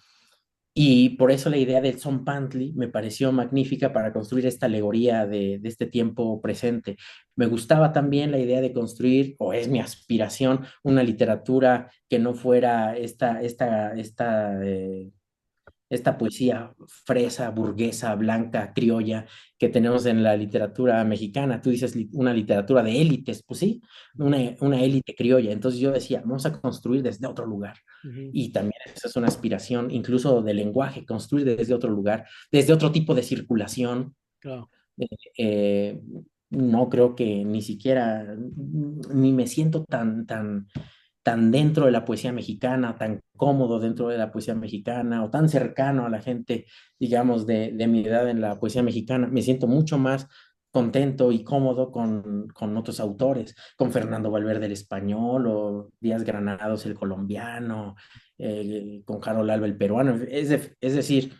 y por eso la idea del Son Pantli me pareció magnífica para construir esta alegoría de este tiempo presente. Me gustaba también la idea de construir, o es mi aspiración, una literatura que no fuera esta poesía fresa, burguesa, blanca, criolla que tenemos en la literatura mexicana. Tú dices una literatura de élites, pues sí, una élite criolla. Entonces yo decía, vamos a construir desde otro lugar. ujú, Y también esa es una aspiración, incluso de lenguaje, construir desde otro lugar, desde otro tipo de circulación. claro. Eh, eh, no creo que ni siquiera, ni me siento tan dentro de la poesía mexicana, tan cómodo dentro de la poesía mexicana o tan cercano a la gente, digamos, de mi edad en la poesía mexicana. Me siento mucho más contento y cómodo con otros autores, con Fernando Valverde el español o Díaz Granados el colombiano, con Harold Alba el peruano. Es decir,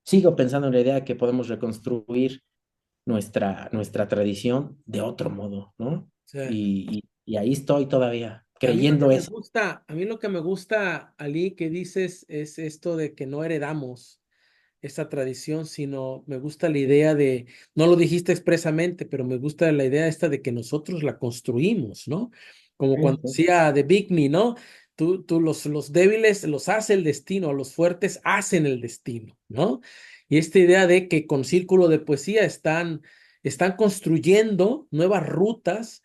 sigo pensando en la idea de que podemos reconstruir nuestra tradición de otro modo, ¿no? Sí. Y ahí estoy todavía, A mí lo que creyendo me eso. gusta, a mí lo que me gusta, Ali, que dices es esto de que no heredamos esa tradición, sino me gusta la idea de, no lo dijiste expresamente, pero me gusta la idea esta de que nosotros la construimos, ¿no? Como Sí, cuando sí, decía de Bigny, ¿no? Tú los débiles los hace el destino, los fuertes hacen el destino, ¿no? Y esta idea de que con Círculo de Poesía están construyendo nuevas rutas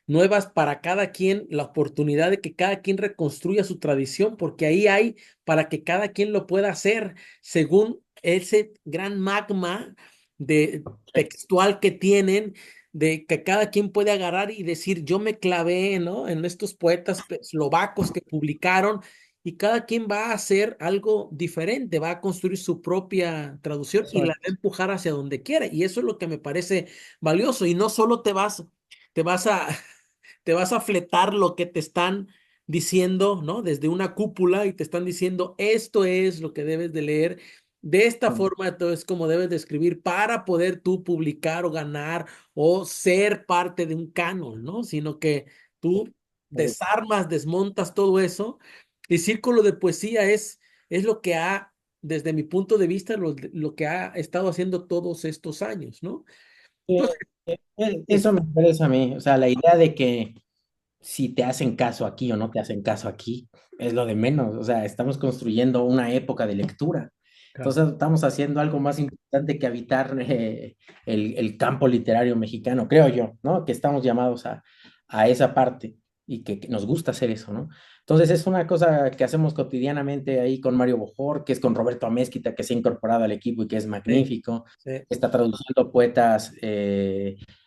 nuevas para cada quien, la oportunidad de que cada quien reconstruya su tradición, porque ahí hay para que cada quien lo pueda hacer según ese gran magma de textual que tienen, de que cada quien puede agarrar y decir, yo me clavé, ¿no? En estos poetas eslovacos que publicaron. Y cada quien va a hacer algo diferente, va a construir su propia traducción y eso la va a es. empujar hacia donde quiera. Y eso es lo que me parece valioso. Y no solo te vas a, te vas a fletar lo que te están diciendo, ¿no? Desde una cúpula y te están diciendo, esto es lo que debes de leer. De esta Mm, forma, esto es como debes de escribir para poder tú publicar o ganar o ser parte de un canon, ¿no? Sino que tú desarmas, desmontas todo eso. Y Círculo de Poesía es lo que ha, desde mi punto de vista, lo que ha estado haciendo todos estos años, ¿no? sí, Entonces, eso me interesa a mí, o sea, la idea de que si te hacen caso aquí o no te hacen caso aquí es lo de menos, o sea, estamos construyendo una época de lectura. claro. Entonces estamos haciendo algo más importante que habitar el campo literario mexicano, creo yo, ¿no? Que estamos llamados a esa parte y que nos gusta hacer eso, ¿no? Entonces es una cosa que hacemos cotidianamente ahí con Mario Bojor, que es con Roberto Amezquita, que se ha incorporado al equipo y que es Sí, magnífico. sí. Está traduciendo poetas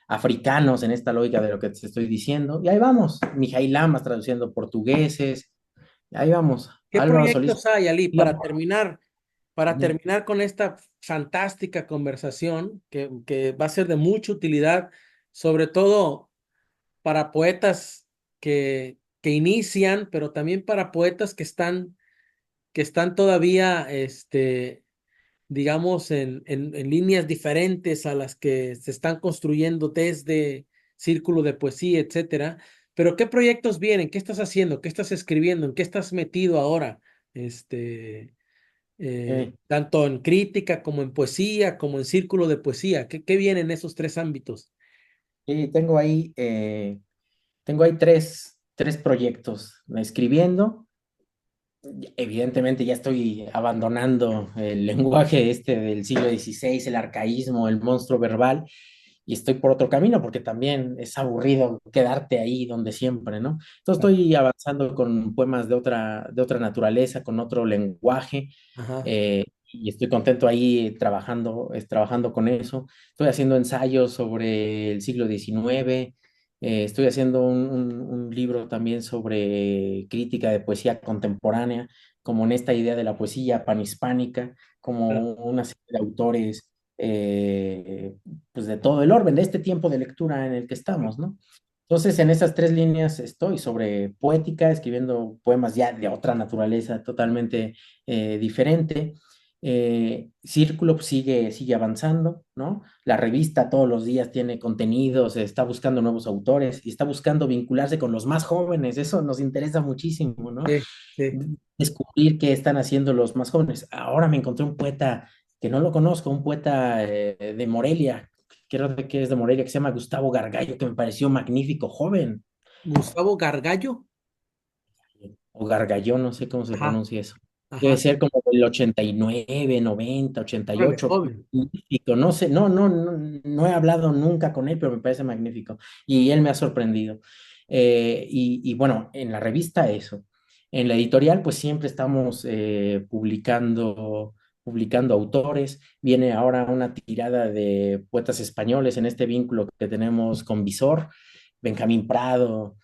africanos en esta lógica de lo que te estoy diciendo. Y ahí vamos, Mijail Lamas traduciendo portugueses, ahí vamos, ¿Qué Álvaro Solís. proyectos hay, Ali, Ujú. para terminar con esta fantástica conversación que va a ser de mucha utilidad, sobre todo para poetas que inician, pero también para poetas que están todavía, digamos, en líneas diferentes a las que se están construyendo desde Círculo de Poesía, etcétera. Pero ¿qué proyectos vienen? ¿Qué estás haciendo? ¿Qué estás escribiendo? ¿En qué estás metido ahora? Tanto en crítica como en poesía, como en Círculo de Poesía. ¿Qué viene en esos tres ámbitos? Y tengo ahí tres proyectos escribiendo. Evidentemente ya estoy abandonando el lenguaje este del siglo XVI, el arcaísmo, el monstruo verbal, y estoy por otro camino porque también es aburrido quedarte ahí donde siempre, ¿no? Entonces Ah, estoy avanzando con poemas de otra naturaleza, con otro lenguaje, ajá, y estoy contento ahí trabajando con eso. Estoy haciendo ensayos sobre el siglo XIX. Estoy haciendo un libro también sobre crítica de poesía contemporánea, como en esta idea de la poesía panhispánica, claro, como una serie de autores, pues de todo el orden, de este tiempo de lectura en el que estamos, ¿no? Entonces, en esas tres líneas estoy sobre poética, escribiendo poemas ya de otra naturaleza totalmente diferente. Círculo pues, sigue avanzando, ¿no? La revista todos los días tiene contenidos, está buscando nuevos autores y está buscando vincularse con los más jóvenes. Eso nos interesa muchísimo, ¿no? sí, sí. Descubrir qué están haciendo los más jóvenes. Ahora me encontré un poeta que no lo conozco, un poeta de Morelia, creo que es de Morelia, que se llama Gustavo Gargallo, que me pareció magnífico, joven, Gustavo Gargallo. o Gargallo, no sé cómo se Ajá, pronuncia eso. Debe ajá. ser como del 89, 90, ochenta y Órale, ocho joven. magnífico, no sé, no he hablado nunca con él, pero me parece magnífico y él me ha sorprendido. Y bueno, en la revista eso. En la editorial, pues siempre estamos publicando autores. Viene ahora una tirada de poetas españoles en este vínculo que tenemos con Visor, Benjamín Prado,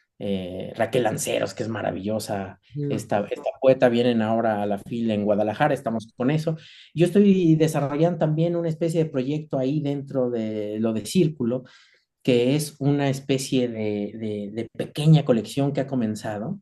Raquel Lanceros, que es maravillosa. Mm, Esta poeta vienen ahora a la fila en Guadalajara, estamos con eso. Yo estoy desarrollando también una especie de proyecto ahí dentro de lo de Círculo, que es una especie de pequeña colección que ha comenzado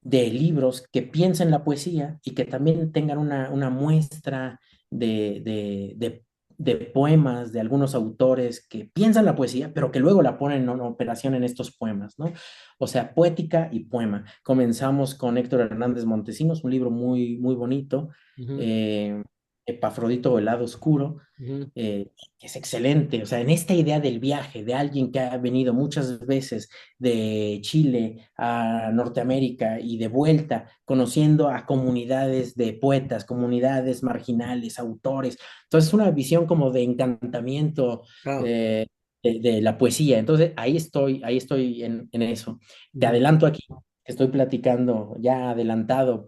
de libros que piensen la poesía y que también tengan una muestra de, de, de, de poemas de algunos autores que piensan la poesía, pero que luego la ponen en operación en estos poemas, ¿no? O sea, poética y poema. Comenzamos con Héctor Hernández Montesinos, un libro muy, muy bonito, ujú, eh, Epafrodito o el lado oscuro, ujú. que es excelente. O sea, en esta idea del viaje de alguien que ha venido muchas veces de Chile a Norteamérica y de vuelta, conociendo a comunidades de poetas, comunidades marginales, autores. Entonces, es una visión como de encantamiento Claro. eh, de la poesía. Entonces, ahí estoy en eso. Te Ujú. adelanto aquí. Estoy platicando ya adelantado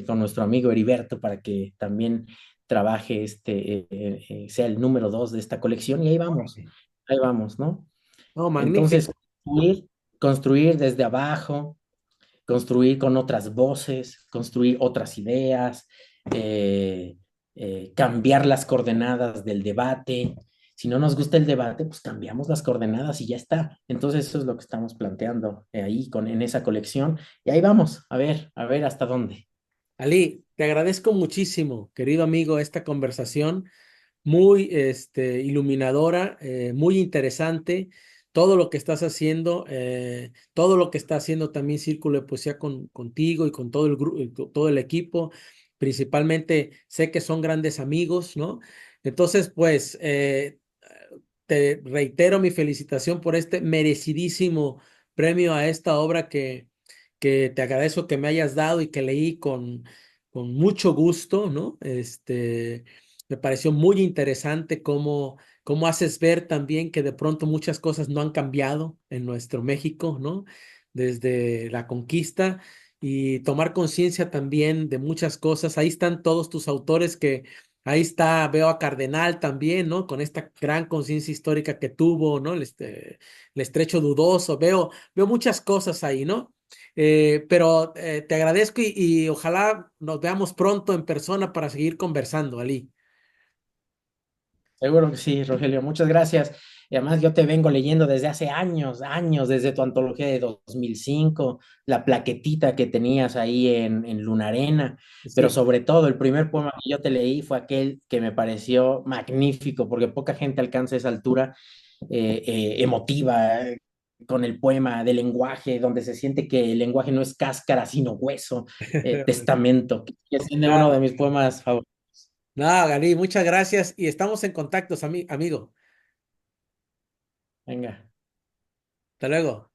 con nuestro amigo Heriberto para que también trabaje sea el número 2 de esta colección y Órale. ahí vamos, ¿no? No, Entonces, magnífico. construir desde abajo, construir con otras voces, construir otras ideas, eh, cambiar las coordenadas del debate. Si no nos gusta el debate, pues cambiamos las coordenadas y ya está. Entonces, eso es lo que estamos planteando ahí en esa colección. Y ahí vamos, a ver hasta dónde. Ali, te agradezco muchísimo, querido amigo, esta conversación muy iluminadora, muy interesante. Todo lo que estás haciendo, todo lo que está haciendo también Círculo de Poesía contigo y con todo el grupo, todo el equipo. Principalmente sé que son grandes amigos, ¿no? Entonces, pues, te reitero mi felicitación por este merecidísimo premio a esta obra que te agradezco que me hayas dado y que leí con mucho gusto, ¿no? Me pareció muy interesante cómo haces ver también que de pronto muchas cosas no han cambiado en nuestro México, ¿no? Desde la conquista y tomar conciencia también de muchas cosas. Ahí están todos tus autores que ahí está, veo a Cardenal también, ¿no? Con esta gran conciencia histórica que tuvo, ¿no? El estrecho dudoso, veo muchas cosas ahí, ¿no? Pero te agradezco y ojalá nos veamos pronto en persona para seguir conversando, Ali. Seguro que sí, Rogelio, muchas gracias. Y además yo te vengo leyendo desde hace años, años, desde tu antología de 2005, la plaquetita que tenías ahí en Lunarena, pero Sí, sobre todo el primer poema que yo te leí fue aquel que me pareció magnífico, porque poca gente alcanza esa altura emotiva, con el poema del lenguaje, donde se siente que el lenguaje no es cáscara, sino hueso, testamento, que es uno de claro. mis poemas favoritos. No, Ali, muchas gracias y estamos en contacto, amigo. Venga. Hasta luego.